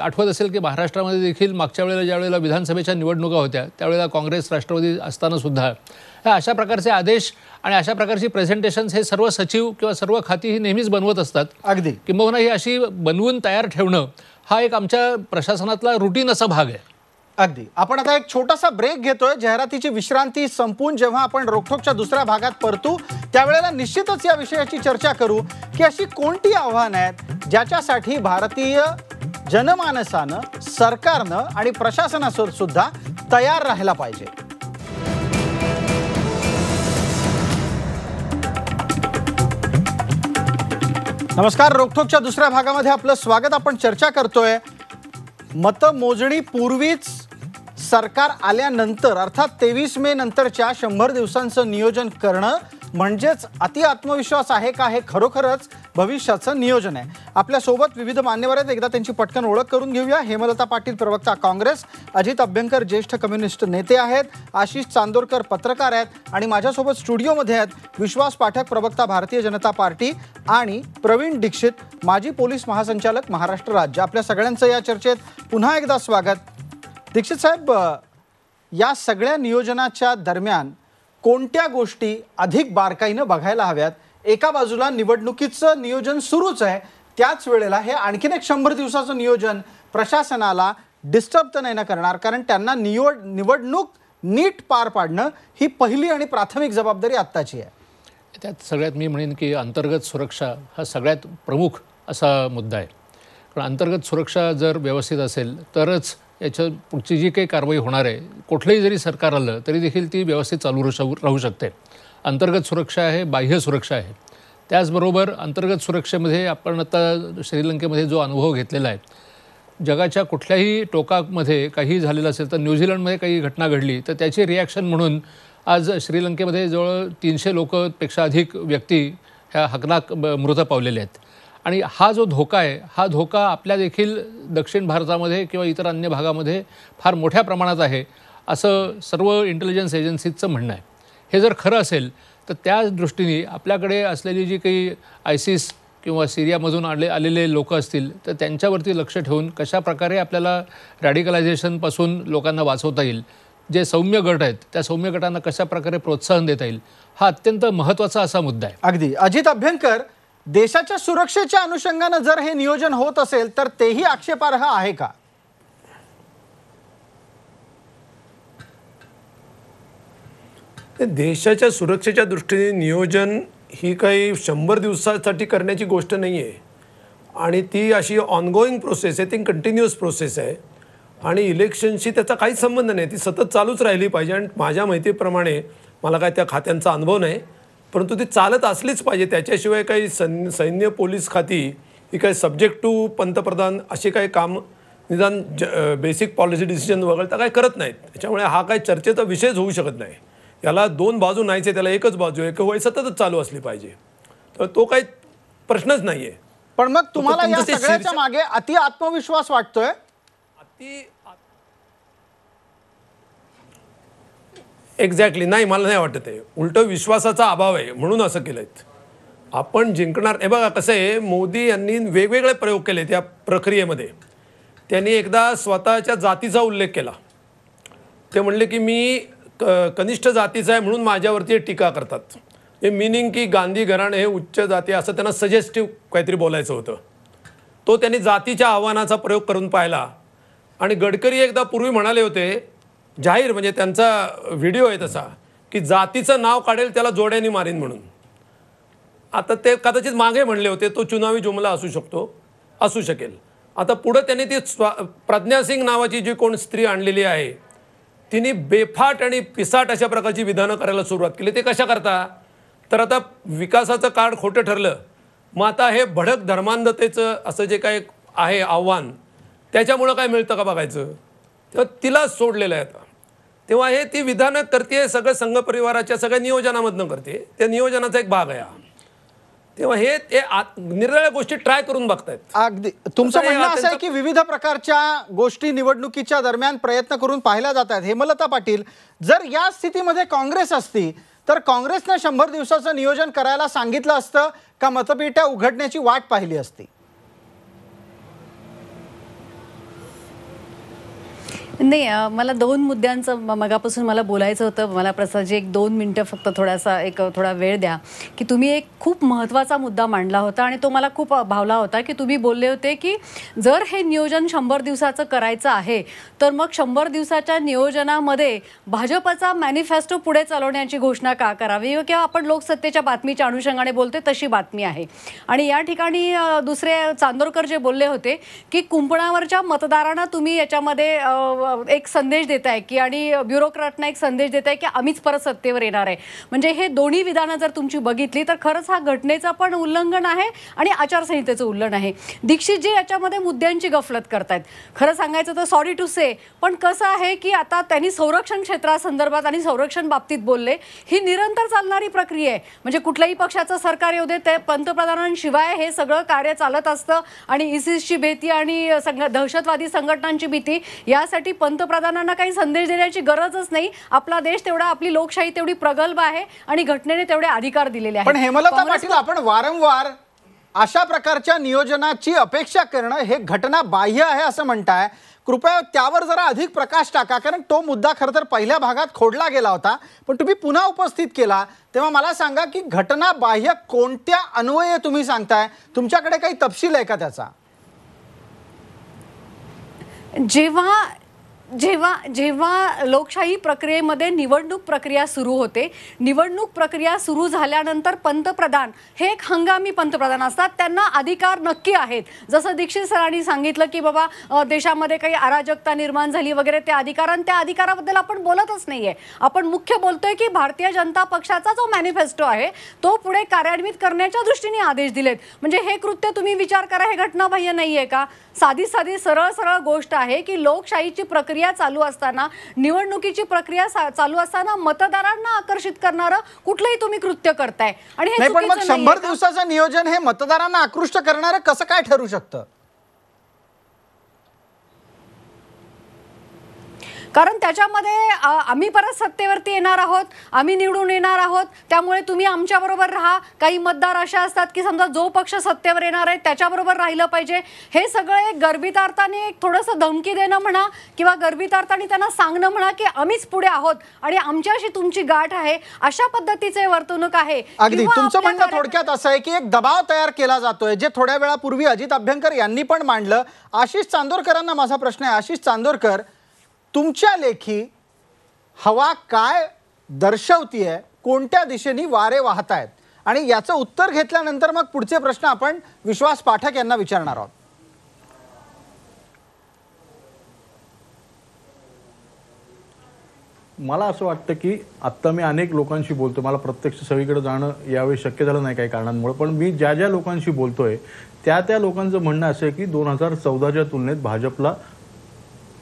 B: आठवत असेल की महाराष्ट्रामध्ये देखील मागच्या वेळेला ज्या वेळेला विधानसभेच्या निवडणुका होत्या त्यावेळेला काँग्रेस राष्ट्रवादी असताना सुद्धा ह्या अशा प्रकारचे आदेश आणि अशा प्रकारची प्रेझेंटेशन्स हे सर्व सचिव किंवा सर्व खाती ही नेहमीच बनवत असतात.
A: अगदी
B: किंबहुना ही अशी बनवून तयार ठेवणं हा एक आमच्या प्रशासनातला रुटीन असा भाग आहे.
A: अगदी. आपण आता एक छोटासा ब्रेक घेतोय. जाहिरातीची विश्रांती संपून जेव्हा आपण रोखोकच्या दुसऱ्या भागात परतू त्यावेळेला निश्चितच या विषयाची चर्चा करू की अशी कोणती आव्हानं आहेत ज्याच्यासाठी भारतीय जनमानसानं, सरकारनं आणि प्रशासनासोबत सुद्धा तयार राहायला पाहिजे. नमस्कार, रोखोकच्या दुसऱ्या भागामध्ये आपलं स्वागत. आपण चर्चा करतोय मतमोजणी पूर्वीच सरकार आल्यानंतर अर्थात 23 मे नंतरच्या 100 दिवसांचं नियोजन करणं म्हणजेच अति आत्मविश्वास आहे का, हे खरोखरच भविष्याचं नियोजन आहे. आपल्यासोबत विविध मान्यवर आहेत, एकदा त्यांची पटकन ओळख करून घेऊया. हेमलता पाटील, प्रवक्ता काँग्रेस. अजित अभ्यंकर, ज्येष्ठ कम्युनिस्ट नेते आहेत. आशिष चांदोरकर, पत्रकार आहेत. आणि माझ्यासोबत स्टुडिओमध्ये आहेत विश्वास पाठक, प्रवक्ता भारतीय जनता पार्टी. आणि प्रवीण दीक्षित, माजी पोलीस महासंचालक, महाराष्ट्र राज्य. आपल्या सगळ्यांचं या चर्चेत पुन्हा एकदा स्वागत. दीक्षित साहेब, या सगळ्या नियोजनाच्या दरम्यान कोणत्या गोष्टी अधिक बारकाईनं बघायला हव्यात? एका बाजूला निवडणुकीचं नियोजन सुरूच आहे, त्याच वेळेला हे आणखीन एक 100 दिवसाचं नियोजन प्रशासनाला डिस्टर्ब तर नाही ना करणार, कारण त्यांना निवडणूक नीट पार पाडणं ही पहिली आणि प्राथमिक जबाबदारी आत्ताची आहे.
B: त्यात सगळ्यात मी म्हणेन की अंतर्गत सुरक्षा हा सगळ्यात प्रमुख असा मुद्दा आहे. कारण अंतर्गत सुरक्षा जर व्यवस्थित असेल तरच याच्या पुढची जी काही कारवाई होणार आहे, कुठलंही जरी सरकार आलं तरी देखील ती व्यवस्थित चालू राहू शकते. अंतर्गत सुरक्षा आहे, बाह्य सुरक्षा आहे. त्याचबरोबर अंतर्गत सुरक्षेमध्ये आपण आता श्रीलंकेमध्ये जो अनुभव घेतलेला आहे, जगाच्या कुठल्याही टोकामध्ये काही झालेलं असेल तर न्यूझीलंडमध्ये काही घटना घडली तर त्याची रिॲक्शन म्हणून आज श्रीलंकेमध्ये जवळ 300 लोकपेक्षा अधिक व्यक्ती ह्या हकनाक मृत पावलेल्या आहेत. आणि हा जो धोका आहे, हा धोका आपल्या देखील दक्षिण भारतामध्ये किंवा इतर अन्य भागामध्ये फार मोठ्या प्रमाणात आहे असं सर्व इंटेलिजन्स एजन्सीचं म्हणणं आहे. हे जर खरं असेल तर त्या दृष्टीने आपल्याकडे असलेली जी काही आयसिस किंवा सिरियामधून आलेले लोक असतील तर त्यांच्यावरती लक्ष ठेवून कशा प्रकारे आपल्याला रॅडिकलायझेशनपासून लोकांना वाचवता येईल, जे सौम्य गट आहेत त्या सौम्य गटांना कशा प्रकारे प्रोत्साहन देता येईल, हा अत्यंत महत्त्वाचा असा मुद्दा आहे.
A: अगदी. अजित अभ्यंकर, देशाच्या सुरक्षेच्या अनुषंगानं जर हे नियोजन होत असेल तर तेही आक्षेपार्ह आहे का?
F: देशाच्या सुरक्षेच्या दृष्टीने नियोजन ही काही 100 दिवसासाठी करण्याची गोष्ट नाही आहे. आणि ती अशी ऑनगोईंग प्रोसेस आहे, ती कंटिन्युअस प्रोसेस आहे. आणि इलेक्शनशी त्याचा काहीच संबंध नाही, ती सतत चालूच राहिली पाहिजे. आणि माझ्या माहितीप्रमाणे, मला काय त्या खात्यांचा अनुभव नाही, परंतु ती चालत असलीच पाहिजे. त्याच्याशिवाय काही सैन्य पोलीस खाती ही काही सब्जेक्ट टू पंतप्रधान असे काही काम निदान बेसिक पॉलिसी डिसिजन वगळता काय करत नाहीत. त्याच्यामुळे हा काही चर्चेचा विषयच होऊ शकत नाही. याला 2 बाजू नाहीच आहे, त्याला एकच बाजू आहे की होय सततच चालू असली पाहिजे. तर तो काही प्रश्नच नाही आहे.
A: पण मग तुम्हाला या सगळ्याच्या मागे अति आत्मविश्वास वाटतोय?
F: एक्झॅक्टली नाही, मला नाही वाटत आहे. उलटं विश्वासाचा अभाव आहे म्हणून असं केलंय. आपण जिंकणार. हे बघा कसं आहे, मोदी यांनी वेगवेगळे प्रयोग केले त्या प्रक्रियेमध्ये. त्यांनी एकदा स्वतःच्या जातीचा उल्लेख केला. ते म्हणले की मी कनिष्ठ जातीचा आहे म्हणून माझ्यावरती टीका करतात. हे मिनिंग की गांधी घराणे हे उच्च जाती असं त्यांना सजेस्टिव्ह काहीतरी बोलायचं होतं. तो त्यांनी जातीच्या आव्हानाचा प्रयोग करून पाहिला. आणि गडकरी एकदा पूर्वी म्हणाले होते जाहीर, म्हणजे त्यांचा व्हिडिओ आहे तसा, की जातीचं नाव काढेल त्याला जोड्याने मारीन म्हणून. आता ते कदाचित मागे म्हणले होते, तो चुनावी जुमला असू शकेल. आता पुढं त्यांनी ती प्रज्ञा सिंग नावाची जी कोण स्त्री आणलेली आहे, तिने बेफाट आणि पिसाट अशा प्रकारची विधानं करायला सुरुवात केली. ते कशा करता? तर आता विकासाचं कार्ड खोटं ठरलं, मग आता हे भडक धर्मांधतेचं असं जे काय आहे आव्हान, त्याच्यामुळं काय मिळतं का बघायचं. तेव्हा तिला सोडलेलं आहे आता. तेव्हा हे ती विधानं करते, सगळं संघ परिवाराच्या सगळ्या नियोजनामधनं करते. त्या नियोजनाचा एक भाग आहे. तेव्हा हे निरनिराळ्या गोष्टी ट्राय करून बघतायत.
A: अगदी. तुमचं म्हणणं असं आहे की विविध प्रकारच्या गोष्टी निवडणुकीच्या दरम्यान प्रयत्न करून पाहिल्या जात आहेत. हेमलता पाटील, जर या स्थितीमध्ये काँग्रेस असती तर काँग्रेसनं 100 दिवसाचं नियोजन करायला सांगितलं असतं का मतपेट्या उघडण्याची वाट पाहिली असती?
C: नाही, मला 2 मुद्द्यांचं मगापासून मला बोलायचं होतं. मला प्रसादजी 1-2 मिनटं फक्त थोडा वेळ द्या. की तुम्ही एक खूप महत्त्वाचा मुद्दा मांडला होता आणि तो मला खूप भावला होता. की तुम्ही बोलले होते की जर हे नियोजन 100 दिवसाचं करायचं आहे तर मग 100 दिवसाच्या नियोजनामध्ये भाजपचा मॅनिफेस्टो पुढे चालवण्याची घोषणा का करावी, किंवा आपण लोकसत्तेच्या बातमीच्या अनुषंगाने बोलते तशी बातमी आहे. आणि या ठिकाणी दुसरे चांदोरकर जे बोलले होते की कुंपणावरच्या मतदारांना तुम्ही याच्यामध्ये एक संदेश देत आहे की आणि ब्युरोक्रॅटना एक संदेश देत आहे की आम्हीच परत सत्तेवर येणार आहे. म्हणजे हे दोन्ही विधानं जर तुमची बघितली तर खरंच हा घटनेचं पण उल्लंघन आहे आणि आचारसंहितेचं उल्लंघन आहे. दीक्षितजी याच्यामध्ये मुद्द्यांची गफलत करतायत. खरं सांगायचं तर सॉरी टू से, पण कसं आहे की आता त्यांनी संरक्षण क्षेत्रासंदर्भात आणि संरक्षण बाबतीत बोलले. ही निरंतर चालणारी प्रक्रिया आहे. म्हणजे कुठल्याही पक्षाचं सरकार येऊ दे, ते पंतप्रधानांशिवाय हे सगळं कार्य चालत असतं. आणि इसिसची भीती आणि दहशतवादी संघटनांची भीती, यासाठी पंतप्रधानांना काही संदेश देण्याची गरजच नाही. आपला देश तेवढा, आपली लोकशाही तेवढी प्रगल्भ आहे आणि घटनेने तेवढे अधिकार दिलेले आहेत.
A: पण हेमलता पाटील, आपण वारंवार अशा प्रकारच्या नियोजनाची अपेक्षा करणं हे घटना बाह्य आहे असं म्हणताय. कृपया त्यावर जरा अधिक प्रकाश टाका, कारण तो मुद्दा खरं तर पहिल्या भागात खोडला गेला होता, पण तुम्ही पुन्हा उपस्थित केला. तेव्हा मला सांगा की घटना बाह्य कोणत्या अन्वये तुम्ही सांगताय? तुमच्याकडे काही तपशील आहे का त्याचा?
C: जेव्हा जेव्हा जेव्हा लोकशाही प्रक्रियेमध्ये निवडणूक प्रक्रिया सुरू होते, निवडणूक प्रक्रिया सुरू झाल्यानंतर पंतप्रधान हे एक हंगामी पंतप्रधान असतात. त्यांना अधिकार नक्की आहेत. जसं दीक्षित सरांनी सांगितलं की बाबा देशामध्ये काही अराजकता निर्माण झाली वगैरे, त्या अधिकाराबद्दल आपण बोलतच नाहीये. आपण मुख्य बोलतोय की भारतीय जनता पक्षाचा जो मॅनिफेस्टो आहे तो पुढे कार्यान्वित करण्याच्या दृष्टीने आदेश दिलेत. म्हणजे हे कृत्य तुम्ही विचार करा, हे घटनाबाह्य नाहीये का? साधी सरळ सरळ गोष्ट आहे की लोकशाहीची प्रक्रिया चालू असताना, निवडणुकीची प्रक्रिया चालू असताना मतदारांना आकर्षित करणारं कुठलंही तुम्ही कृत्य करताय. आणि हे
A: पण मग 100 दिवसाचं नियोजन हे मतदारांना आकृष्ट करणारं कसं काय ठरू शकतं?
C: कारण त्याच्यामध्ये आम्ही परत सत्तेवरती येणार आहोत, आम्ही निवडून येणार आहोत, त्यामुळे तुम्ही आमच्याबरोबर राहा. काही मतदार अशा असतात की समजा जो पक्ष सत्तेवर येणार आहे त्याच्याबरोबर राहिलं पाहिजे. हे सगळं एक गर्भितार्थाने एक थोडंसं धमकी देणं म्हणा किंवा गर्भितार्थाने त्यांना सांगणं म्हणा की आम्हीच पुढे आहोत आणि आमच्याशी तुमची गाठ आहे, अशा पद्धतीचे वर्तणूक आहे.
A: अगदी तुमचं म्हणणं थोडक्यात असं आहे की एक दबाव तयार केला जातोय, जे थोड्या वेळापूर्वी अजित अभ्यंकर यांनी पण मांडलं. आशिष चांदोरकरांना माझा प्रश्न आहे. आशिष चांदोरकर, तुमच्या लेखी हवा काय दर्शवतीये, कोणत्या दिशेने वारे वाहत आहेत? आणि याचं उत्तर घेतल्यानंतर मग पुढचे प्रश्न आपण विश्वास पाठक यांना विचारणार आहोत.
E: मला असं वाटतं की आत्ता मी अनेक लोकांशी बोलतो, मला प्रत्यक्ष सगळीकडे जाणं यावेळी शक्य झालं नाही काही कारणांमुळे, पण मी ज्या लोकांशी बोलतोय त्या लोकांचं म्हणणं असं आहे की 2014च्या तुलनेत भाजपला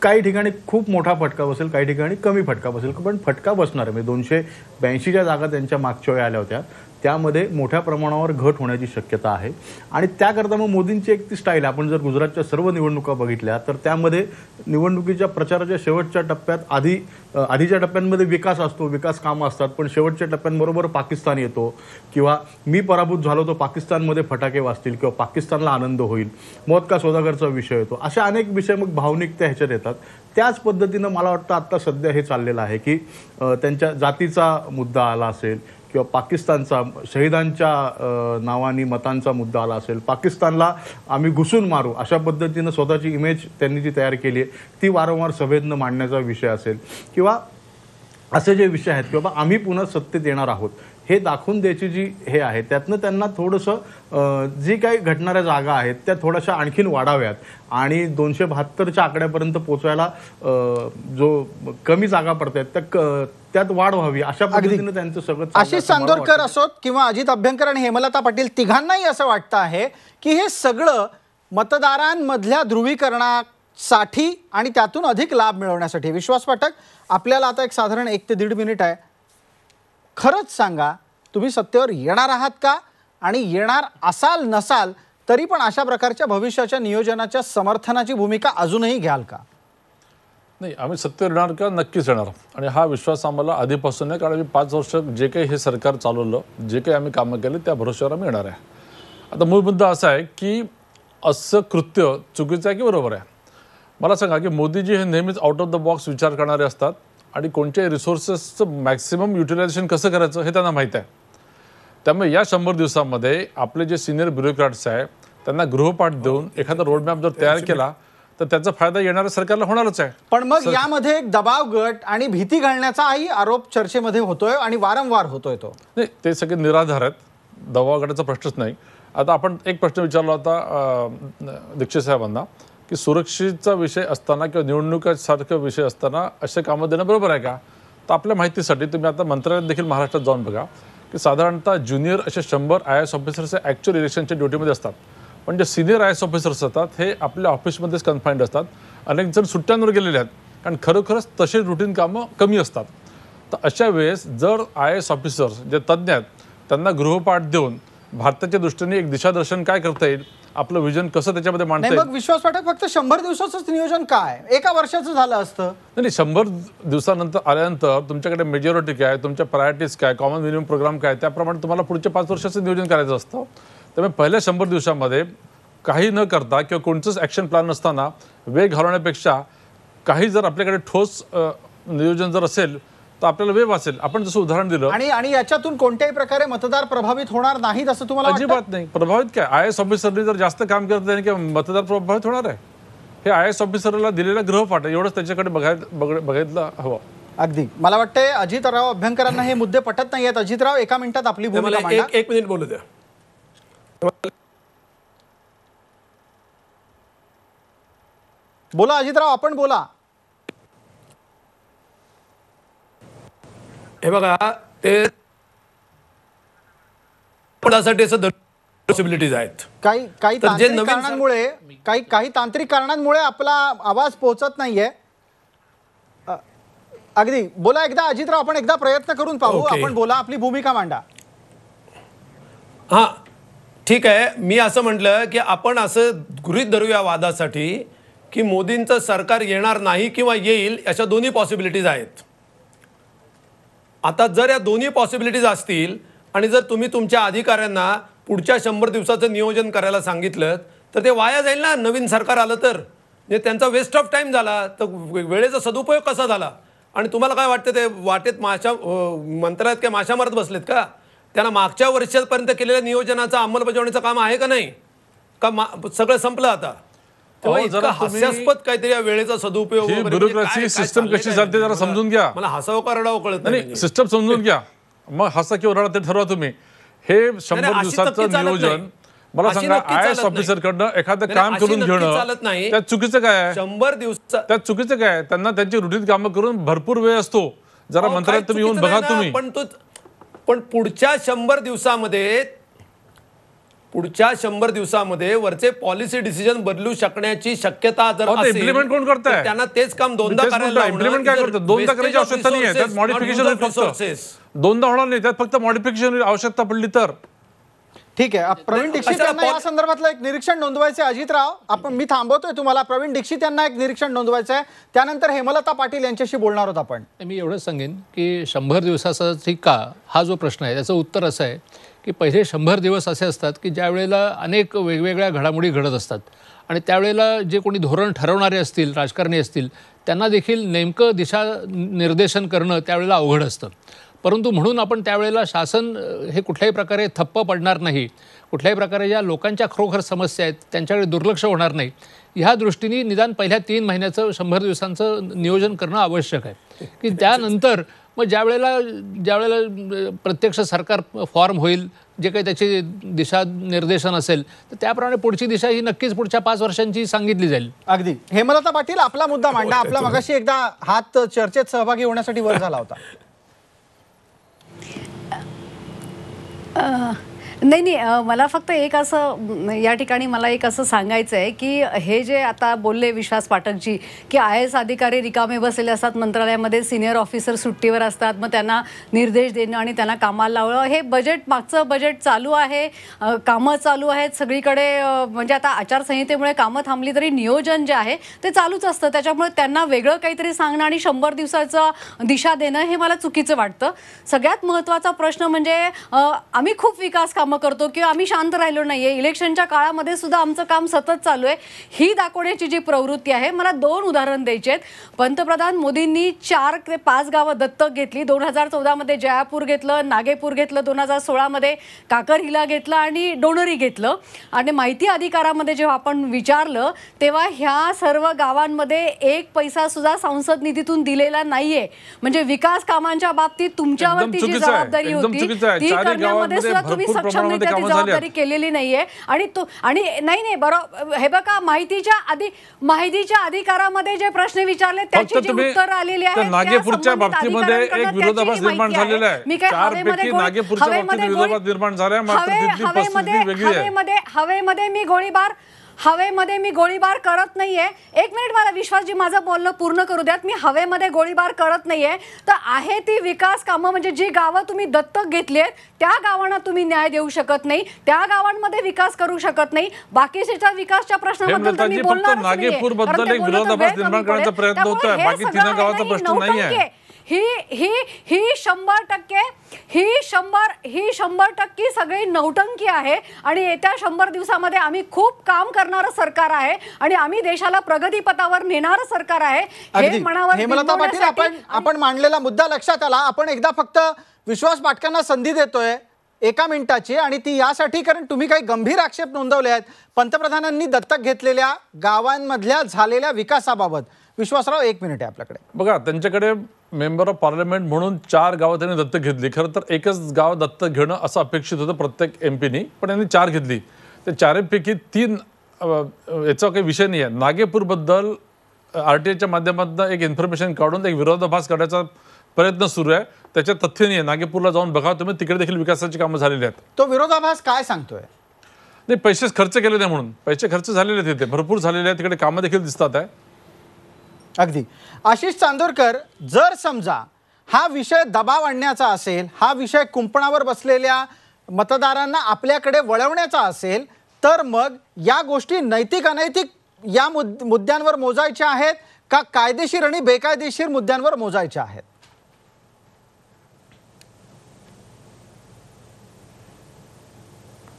E: काही ठिकाणी खूप मोठा फटका बसेल, काही ठिकाणी कमी फटका बसेल, पण फटका बसणार आहे. म्हणजे 282 जागा त्यांच्या मागच्या वेळी आल्या होत्या, त्यामध्ये मोठ्या प्रमाणावर घट होण्याची शक्यता आहे. आणि त्याकरता मग मोदींची एक ती स्टाईल, आपण जर गुजरातच्या सर्व निवडणुका बघितल्या तर त्यामध्ये निवडणुकीच्या प्रचाराच्या शेवटच्या टप्प्यात आधीच्या टप्प्यांमध्ये विकास असतो, विकास कामं असतात, पण शेवटच्या टप्प्यांबरोबर पाकिस्तान येतो किंवा मी पराभूत झालो तर पाकिस्तानमध्ये फटाके वाजतील किंवा पाकिस्तानला आनंद होईल, मौत का सौदागरचा विषय येतो. अशा अनेक विषय मग भावनिकता ह्याच्यात येतात. त्याच पद्धतीनं मला वाटतं आत्ता सध्या हे चाललेलं आहे की त्यांच्या जातीचा मुद्दा आला असेल किंवा पाकिस्तानचा शहीदांच्या नावानी मतांचा मुद्दा आला असेल, पाकिस्तानला आम्ही घुसून मारू अशा पद्धतीनं स्वतःची इमेज त्यांनी जी तयार केली आहे ती वारंवार सभेतनं मांडण्याचा विषय असेल किंवा असे जे विषय आहेत की बाबा आम्ही पुन्हा सत्तेत येणार आहोत हे दाखवून द्यायची जी हे आहे, त्यातनं त्यांना थोडंसं जी काही घडणाऱ्या जागा आहेत त्या थोड्याशा आणखीन वाढाव्यात आणि 272च्या आकड्यापर्यंत पोहोचायला जो कमी जागा पडतायत त्यात वाढ व्हावी अशा पद्धतीने त्यांचं सगळं.
A: आशिष चांदोरकर असोत किंवा अजित अभ्यंकर आणि हेमलता पाटील, तिघांनाही असं वाटतं आहे की हे सगळं मतदारांमधल्या ध्रुवीकरणासाठी आणि त्यातून अधिक लाभ मिळवण्यासाठी. विश्वास पाठक, आपल्याला आता एक साधारण 1 ते 1.5 मिनिट आहे. खरंच सांगा, तुम्ही सत्तेवर येणार आहात का? आणि येणार असाल नसाल तरी पण अशा प्रकारच्या भविष्याच्या नियोजनाच्या समर्थनाची भूमिका अजूनही घ्याल का?
D: नाही, आम्ही सत्तेवर येणार का? नक्कीच येणार. आणि हा विश्वास आम्हाला आधीपासून आहे, कारण आम्ही 5 वर्ष जे काही हे सरकार चालवलं, जे काही आम्ही कामं केले त्या भरोश्यावर आम्ही येणार आहे. आता मूळ मुद्दा असा आहे की असं कृत्य चुकीचं आहे की बरोबर आहे? मला सांगा की मोदीजी हे नेहमीच आउट ऑफ द बॉक्स विचार करणारे असतात आणि कोणत्याही रिसोर्सेसचं मॅक्सिमम युटिलायझेशन कसं करायचं हे त्यांना माहीत आहे. त्यामुळे या 100 दिवसामध्ये आपले जे सिनियर ब्युरोक्रॅट्स आहे त्यांना गृहपाठ देऊन एखादा रोडमॅप जर तयार केला तर त्याचा फायदा येणाऱ्या सरकारला होणारच आहे.
A: पण मग यामध्ये एक दबाव गट आणि भीती घालण्याचाही आरोप चर्चेमध्ये होतोय आणि वारंवार होतोय. तो
D: नाही, ते सगळे निराधार आहेत, दबाव गटाचा प्रश्नच नाही. आता आपण एक प्रश्न विचारला होता दीक्षित साहेबांना की सुरक्षेचा विषय असताना किंवा निवडणुकासारखा विषय असताना असे कामं देणं बरोबर आहे का? तर आपल्या माहितीसाठी तुम्ही आता मंत्रालयात देखील महाराष्ट्रात जाऊन बघा की साधारणतः ज्युनियर असे 100 IAS ऑफिसर्स हे ॲक्च्युअल इलेक्शनच्या ड्युटीमध्ये असतात, पण जे सिनियर IAS ऑफिसर्स असतात हे आपल्या ऑफिसमध्येच कन्फाईंड असतात. अनेक जण सुट्ट्यांवर गेलेले आहेत कारण खरोखरच तसे रुटीन कामं कमी असतात. तर अशा वेळेस जर IAS ऑफिसर्स जे तज्ज्ञ आहेत त्यांना गृहपाठ देऊन भारताच्या दृष्टीने एक दिशादर्शन काय करता येईल, आपलं विजन कसं त्याच्यामध्ये मांडता
A: नाही,
D: येईल.
A: मग विश्वास पाठक फक्त 100 दिवसाचंच नियोजन काय, एका वर्षाचं झालं असतं?
D: नाही, 100 दिवसानंतर आल्यानंतर तुमच्याकडे मेजॉरिटी काय, तुमच्या प्रायोरिटीज काय, कॉमन मिनिमम प्रोग्राम काय, त्याप्रमाणे तुम्हाला पुढच्या 5 वर्षाचं नियोजन करायचं असतं. त्यामुळे पहिल्या 100 दिवसामध्ये काही न करता किंवा कोणतंच ॲक्शन प्लॅन नसताना वेग घालवण्यापेक्षा काही जर आपल्याकडे ठोस नियोजन जर असेल तर आपल्याला वेळ वाचेल. आपण जसं उदाहरण दिलं
A: आणि याच्यातून कोणत्याही प्रकारे मतदार प्रभावित होणार नाहीत असं तुम्हाला वाटतं?
D: अजिबात नाही. प्रभावित काय, IAS ऑफिसरने जर जास्त काम करत नाही किंवा मतदार प्रभावित होणार आहे? हे IAS ऑफिसरला दिलेला गृहपाठ आहे, एवढंच त्याच्याकडे बघायला हवं.
A: अगदी मला वाटतंय अजितराव अभ्यंकरांना हे मुद्दे पटत नाहीयेत. अजितराव, एका मिनिटात आपली भूमिका
F: मला
A: मांडा.
F: एक मिनिट बोलू द्या.
A: बोला अजितराव, आपण बोला.
F: हे बघा, ते पदासाठी पॉसिबिलिटीज आहेत.
A: काही
F: तर जे
A: तांत्रिक
F: नवीन
A: कारणांमुळे काही तांत्रिक कारणांमुळे आपला आवाज पोहोचत नाहीये. अगदी बोला एकदा अजितराव, आपण एकदा प्रयत्न करून पाहू.
F: ओके.
A: आपण बोला, आपली भूमिका मांडा.
F: हां, ठीक आहे. मी असं म्हटलं की आपण असं गृहीत धरूया वादासाठी की मोदींचं सरकार येणार नाही किंवा येईल, अशा दोन्ही पॉसिबिलिटीज आहेत. आता जर या दोन्ही पॉसिबिलिटीज असतील आणि जर तुम्ही तुमच्या अधिकाऱ्यांना पुढच्या 100 दिवसाचं नियोजन करायला सांगितलं तर ते वाया जाईल ना. नवीन सरकार आलं तर म्हणजे त्यांचा वेस्ट ऑफ टाइम झाला, तर वेळेचा सदुपयोग कसा झाला. आणि तुम्हाला काय वाटतं, ते वाटेत मंत्रालयात काय माशा मारत बसलेत का? त्यांना मागच्या वर्षापर्यंत केलेल्या नियोजनाचं अंमलबजावणीचं काम आहे का नाही का? सगळं संपलं आता. तेव्हा इतकं हास्यास्पद काहीतरी या वेळेचा सदुपयोग वगैरे म्हणजे
D: ब्युरोक्रेसी सिस्टम कशी चालते जरा समजून घ्या.
F: मला हसावं का रडावं कळत
D: नाही, सिस्टम समजून घ्या, मग हसा किंवा रडा ते ठरवा तुम्ही. हे 100 दिवसाचं नियोजन मला सांगा, IAS ऑफिसर कडनं एखादं काम करून घेणं त्यात चुकीचं काय आहे?
F: 100 दिवस
D: त्यात चुकीचं काय आहे? त्यांना त्यांची रुटीन कामं करून भरपूर वेळ असतो. जरा मंत्रालयात तुम्ही येऊन बघा तुम्ही.
F: पण पुढच्या 100 दिवसामध्ये वरचे पॉलिसी डिसिजन बदलू शकण्याची शक्यता जर असेल,
D: इम्प्लिमेंट कोण करताय?
F: त्यांना तेच काम दोनदा करायला
D: इम्प्लिमेंट काय करतात? दोनदा करायची आवश्यकता नाही आहे, त्यात मॉडिफिकेशन फक्त दोनदा होणार नाही, त्यात फक्त मॉडिफिकेशन आवश्यकता पडली तर.
A: ठीक आहे. प्रवीण दीक्षित यांना या संदर्भातलं एक निरीक्षण नोंदवायचं आहे. अजितराव, मी थांबवतोय तुम्हाला. प्रवीण दीक्षित यांना एक निरीक्षण नोंदवायचं आहे, त्यानंतर हेमलता पाटील यांच्याशी बोलणार आहोत आपण.
B: मी एवढंच सांगेन की 100 दिवसाचा का हा जो प्रश्न आहे त्याचं उत्तर असं आहे की पहिले 100 दिवस असे असतात की ज्या वेळेला अनेक वेगवेगळ्या घडामोडी घडत असतात आणि त्यावेळेला जे कोणी धोरण ठरवणारे असतील, राजकारणी असतील, त्यांना देखील नेमकं दिशानिर्देशन करणं त्यावेळेला अवघड असतं. परंतु म्हणून आपण त्यावेळेला शासन हे कुठल्याही प्रकारे ठप्प पडणार नाही, कुठल्याही प्रकारे ज्या लोकांच्या खरोखर समस्या आहेत त्यांच्याकडे दुर्लक्ष होणार नाही, ह्या दृष्टीने निदान पहिल्या 3 महिन्याचं 100 दिवसांचं नियोजन करणं आवश्यक आहे. की त्यानंतर मग ज्यावेळेला प्रत्यक्ष सरकार फॉर्म होईल, जे काही त्याचे दिशानिर्देशन असेल तर त्याप्रमाणे पुढची दिशा ही नक्कीच पुढच्या 5 वर्षांची सांगितली जाईल.
A: अगदी. हेमलता पाटील, आपला मुद्दा मांडा. आपला मगाशी एकदा हात चर्चेत सहभागी होण्यासाठी वर झाला होता.
C: नाही, मला फक्त एक असं या ठिकाणी मला एक असं सांगायचं आहे की हे जे आता बोलले विश्वास पाठकजी की IAS अधिकारी रिकामे बसलेले असतात मंत्रालयामध्ये, सिनियर ऑफिसर सुट्टीवर असतात, मग त्यांना निर्देश देणं आणि त्यांना कामाला लावणं, हे मागचं बजेट चालू आहे, कामं चालू आहेत सगळीकडे. म्हणजे आता आचारसंहितेमुळे कामं थांबली तरी नियोजन जे आहे ते चालूच असतं. त्याच्यामुळे त्यांना वेगळं काहीतरी सांगणं आणि 100 दिवसाचं दिशा देणं हे मला चुकीचं वाटतं. सगळ्यात महत्त्वाचा प्रश्न म्हणजे आम्ही खूप विकास कामं करतो किंवा आम्ही शांत राहिलो नाहीये, इलेक्शनच्या काळामध्ये सुद्धा आमचं काम सतत चालू आहे, ही दाखवण्याची जी प्रवृत्ती आहे. मला 2 उदाहरण द्यायचे आहेत. पंतप्रधान मोदींनी 4 ते 5 गावं दत्तक घेतली. 2014 मध्ये जयापूर घेतलं, नागेपूर घेतलं, 2016 मध्ये काकरहिला घेतलं आणि डोणरी घेतलं. आणि माहिती अधिकारामध्ये जेव्हा आपण विचारलं तेव्हा ह्या सर्व गावांमध्ये 1 पैसा सुद्धा संसद निधीतून दिलेला नाहीये. म्हणजे विकास कामांच्या बाबतीत तुमच्यावरती जी जबाबदारी होती ती करण्यामध्ये सुद्धा तुम्ही सक्षम सक्षमरित्या ती जबाबदारी केलेली नाहीये. आणि नाही बरोबर हे बघा, माहितीच्या अधिकारामध्ये जे प्रश्न विचारले त्याची जी उत्तर आलेली आहेत
D: नागपूरच्या बाबतीमध्ये एक विरोधाभास निर्माण झालेला आहे.
C: मी काय
D: चारपैकी नागपूरच्या बाबतीत विरोधाभास निर्माण झाला, मात्र तिथली परिस्थिती वेगळी आहे.
C: हवेमध्ये मी गोळीबार करत नाहीये. एक मिनिट, मला विश्वासजी माझं बोलणं पूर्ण करू द्यात. मी हवेमध्ये गोळीबार करत नाहीये. तर आहे ती विकास कामं, म्हणजे जी गावं तुम्ही दत्तक घेतली आहेत त्या गावांना तुम्ही न्याय देऊ शकत नाही, त्या गावांमध्ये विकास करू शकत नाही. बाकीच्या विकासच्या प्रश्नाबद्दल तुम्ही बोलणार
D: नागपूर बद्दल एक विरोधाभास निर्माण करण्याचा प्रयत्न होतोय, बाकी 3 गावाचा प्रश्न नाहीये.
C: ही 100% सगळी नौटंकी आहे. आणि येत्या 100 दिवसामध्ये आम्ही खूप काम करणारं सरकार आहे आणि आम्ही देशाला प्रगतीपथावर नेणारं सरकार आहे. हे मनावर
A: हेमलता पाटील, आपण मांडलेला मुद्दा लक्षात आला. आपण एकदा फक्त विश्वास पाटकांना संधी देतोय 1 मिनिटाची, आणि ती यासाठी कारण तुम्ही काही गंभीर आक्षेप नोंदवले आहेत पंतप्रधानांनी दत्तक घेतलेल्या गावांमधल्या झालेल्या विकासाबाबत. विश्वासराव, 1 मिनिट आहे आपल्याकडे.
D: बघा, त्यांच्याकडे मेंबर ऑफ पार्लमेंट म्हणून 4 गावं त्यांनी दत्तक घेतली. खरं तर एकच गाव दत्तक घेणं असं अपेक्षित होतं प्रत्येक एमपीनी, पण यांनी 4 घेतली. त्या 4पैकी 3 याचा काही विषय नाही आहे. नागपूरबद्दल RTIच्या माध्यमातून एक इन्फॉर्मेशन काढून एक विरोधाभास करण्याचा प्रयत्न सुरू आहे. त्याच्या तथ्य नाही आहे. नागपूरला जाऊन बघा तुम्ही, तिकडे देखील विकासाची कामं झालेली आहेत.
A: तो विरोधाभास काय सांगतोय?
D: नाही, पैसे खर्च केले नाही म्हणून. पैसे खर्च झालेले आहेत, तिथे भरपूर झालेले आहेत, तिकडे कामं देखील दिसतात आहे.
A: अगदी. आशिष चांदोरकर, जर समजा हा विषय दबाव आणण्याचा असेल, हा विषय कुंपणावर बसलेल्या मतदारांना आपल्याकडे वळवण्याचा असेल, तर मग या गोष्टी नैतिक अनैतिक या मुद्द्यांवर मोजायच्या आहेत का कायदेशीर आणि बेकायदेशीर मुद्द्यांवर मोजायच्या आहेत?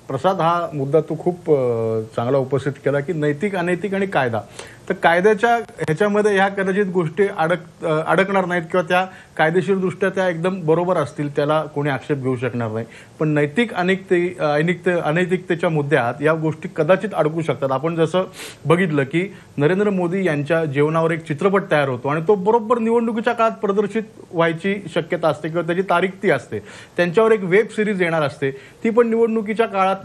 E: प्रसाद, हा मुद्दा तू खूप चांगला उपस्थित केला की नैतिक अनैतिक आणि कायदा. तर कायद्याच्या ह्याच्यामध्ये ह्या कदाचित गोष्टी अडकणार नाहीत किंवा त्या कायदेशीरदृष्ट्या त्या एकदम बरोबर असतील, त्याला कोणी आक्षेप घेऊ शकणार नाही. पण नैतिक अनैतिकतेच्या मुद्द्यात या गोष्टी कदाचित अडकू शकतात. आपण जसं बघितलं की नरेंद्र मोदी यांच्या जेवणावर एक चित्रपट तयार होतो आणि तो बरोबर निवडणुकीच्या काळात प्रदर्शित व्हायची शक्यता असते किंवा त्याची तारीख ती असते. त्यांच्यावर एक वेब सिरीज येणार असते, ती पण निवडणुकीच्या काळात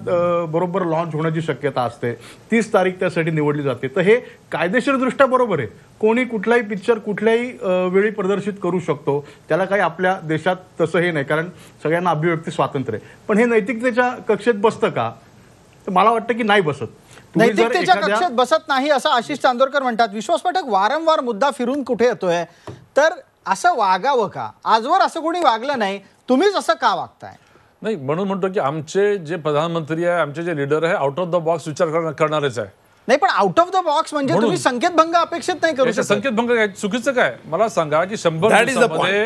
E: बरोबर लॉन्च होण्याची शक्यता असते. 30 तारीख त्यासाठी निवडली जाते. तर हे कायदेशीरदृष्ट्या बरोबर आहे. कोणी कुठलाही पिक्चर कुठल्याही वेळी प्रदर्शित करू शकतो, त्याला काही आपल्या देशात तसं हे नाही, कारण सगळ्यांना अभिव्यक्ती स्वातंत्र्य आहे. पण हे नैतिकतेच्या कक्षेत बसतं का? तर मला वाटतं की नाही बसत.
A: नैतिकतेच्या कक्षेत बसत नाही असं आशिष चांदोरकर म्हणतात. विश्वास पाठक, वारंवार मुद्दा फिरून कुठे येतोय, तर असं वागावं का? आजवर असं कोणी वागलं नाही, तुम्हीच असं का वागताय?
D: नाही, म्हणून म्हणतो की आमचे जे प्रधानमंत्री आहे, आमचे जे लीडर आहे, आउट ऑफ द बॉक्स विचार करणारेच आहे.
A: नाही, पण आउट ऑफ द बॉक्स म्हणजे तुम्ही संकेतभंग अपेक्षित नाही करू शकत.
D: संकेतभंग काय चुकीचं काय? मला सांगा की 100 दिवसामध्ये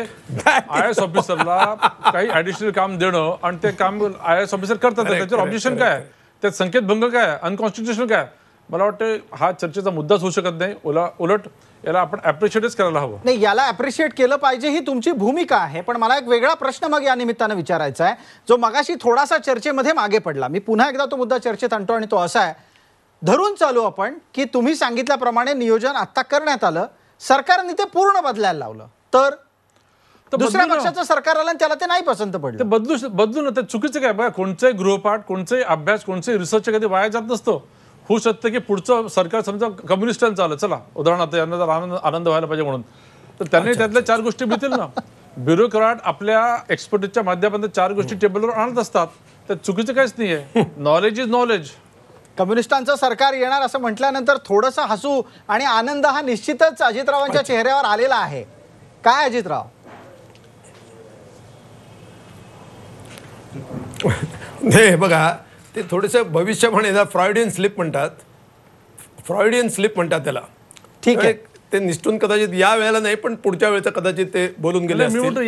D: IAS ऑफिसरला काही ऍडिशनल काम देणं आणि ते काम IAS ऑफिसर करतात, त्याच्यावर ऑब्जेक्शन काय? त्यात संकेतभंग काय? अनकॉन्स्टिट्युशनल काय? मला वाटतं हा चर्चेचा मुद्दाच होऊ शकत नाही. उलट याला आपण अप्रिशिएटच करायला हवं.
A: नाही, याला अप्रिशिएट केलं पाहिजे, ही तुमची भूमिका आहे. पण मला एक वेगळा प्रश्न मग या निमित्तानं विचारायचा आहे, जो मगाशी थोडासा चर्चेमध्ये मागे पडला. मी पुन्हा एकदा तो मुद्दा चर्चेत आणतो आणि तो असा आहे. धरून चालू आपण की तुम्ही सांगितल्याप्रमाणे नियोजन आता करण्यात आलं, सरकारने ते पूर्ण बदलायला लावलं, तर दुसऱ्या पक्षाचं सरकार आलं आणि त्याला ते नाही पसंत पडलं,
D: ते बदलू ना. ते चुकीचं काय? बघा, कोणताही गृहपाठ, कोणताही अभ्यास, कोणताही रिसर्च कधी वाया जात नसतो. होऊ शकतं की पुढचं सरकार समजा कम्युनिस्टांचं आलं, चला उदाहरणार्थ यांना जर आनंद व्हायला पाहिजे म्हणून, तर त्यांनी त्यातल्या 4 गोष्टी मिळतील ना. ब्युरोक्रॅट आपल्या एक्सपर्टीजच्या माध्यमातून 4 गोष्टी टेबलवर आणत असतात. त्यात चुकीचं काहीच नाहीये. Knowledge is knowledge.
A: कम्युनिस्टांचं सरकार येणार असं म्हटल्यानंतर थोडंसं हसू आणि आनंद हा निश्चितच अजितरावांच्या चेहऱ्यावर आलेला आहे. काय अजितराव?
F: हे बघा, ते थोडंसं भविष्यवाणी फ्रॉइडियन स्लिप म्हणतात, त्याला.
A: ठीक आहे,
F: ते निष्ठून कदाचित या वेळेला नाही, पण पुढच्या वेळेचं कदाचित ते बोलून गेले असतील.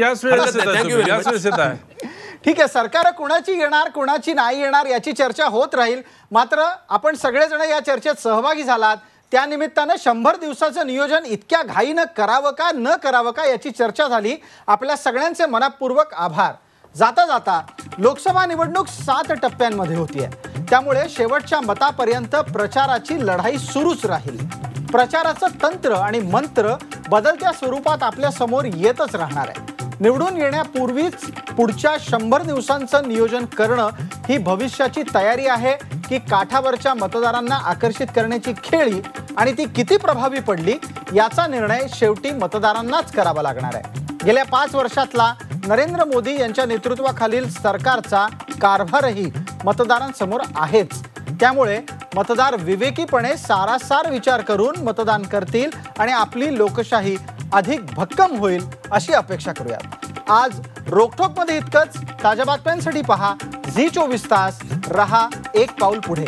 A: ठीक आहे. सरकार कुणाची येणार कुणाची नाही येणार याची चर्चा होत राहील. मात्र आपण सगळेजण या चर्चेत सहभागी झालात, त्या निमित्तानं 100 दिवसाचं नियोजन इतक्या घाईनं करावं का न करावं का याची चर्चा झाली. आपल्या सगळ्यांचे मनपूर्वक आभार. जाता जाता लोकसभा निवडणूक 7 टप्प्यांमध्ये होतीये, त्यामुळे शेवटच्या मतापर्यंत प्रचाराची लढाई सुरूच राहील. प्रचाराचं तंत्र आणि मंत्र बदलत्या स्वरूपात आपल्या समोर येतच राहणार आहे. निवडून येण्यापूर्वीच पुढच्या 100 दिवसांचं नियोजन करणं ही भविष्याची तयारी आहे की काठावरच्या मतदारांना आकर्षित करण्याची खेळी आणि ती किती प्रभावी पडली याचा निर्णय शेवटी मतदारांनाच करावा लागणार आहे. गेल्या 5 वर्षातला नरेंद्र मोदी यांच्या नेतृत्वाखालील सरकारचा कारभारही मतदारांसमोर आहेच. त्यामुळे मतदार विवेकीपणे सारासार विचार करून मतदान करतील आणि आपली लोकशाही अधिक भक्कम होईल अशी अपेक्षा करूयात. आज रोकठोकमध्ये इतकंच. ताज्या बातम्यांसाठी पहा झी 24 तास. रहा एक पाऊल पुढे.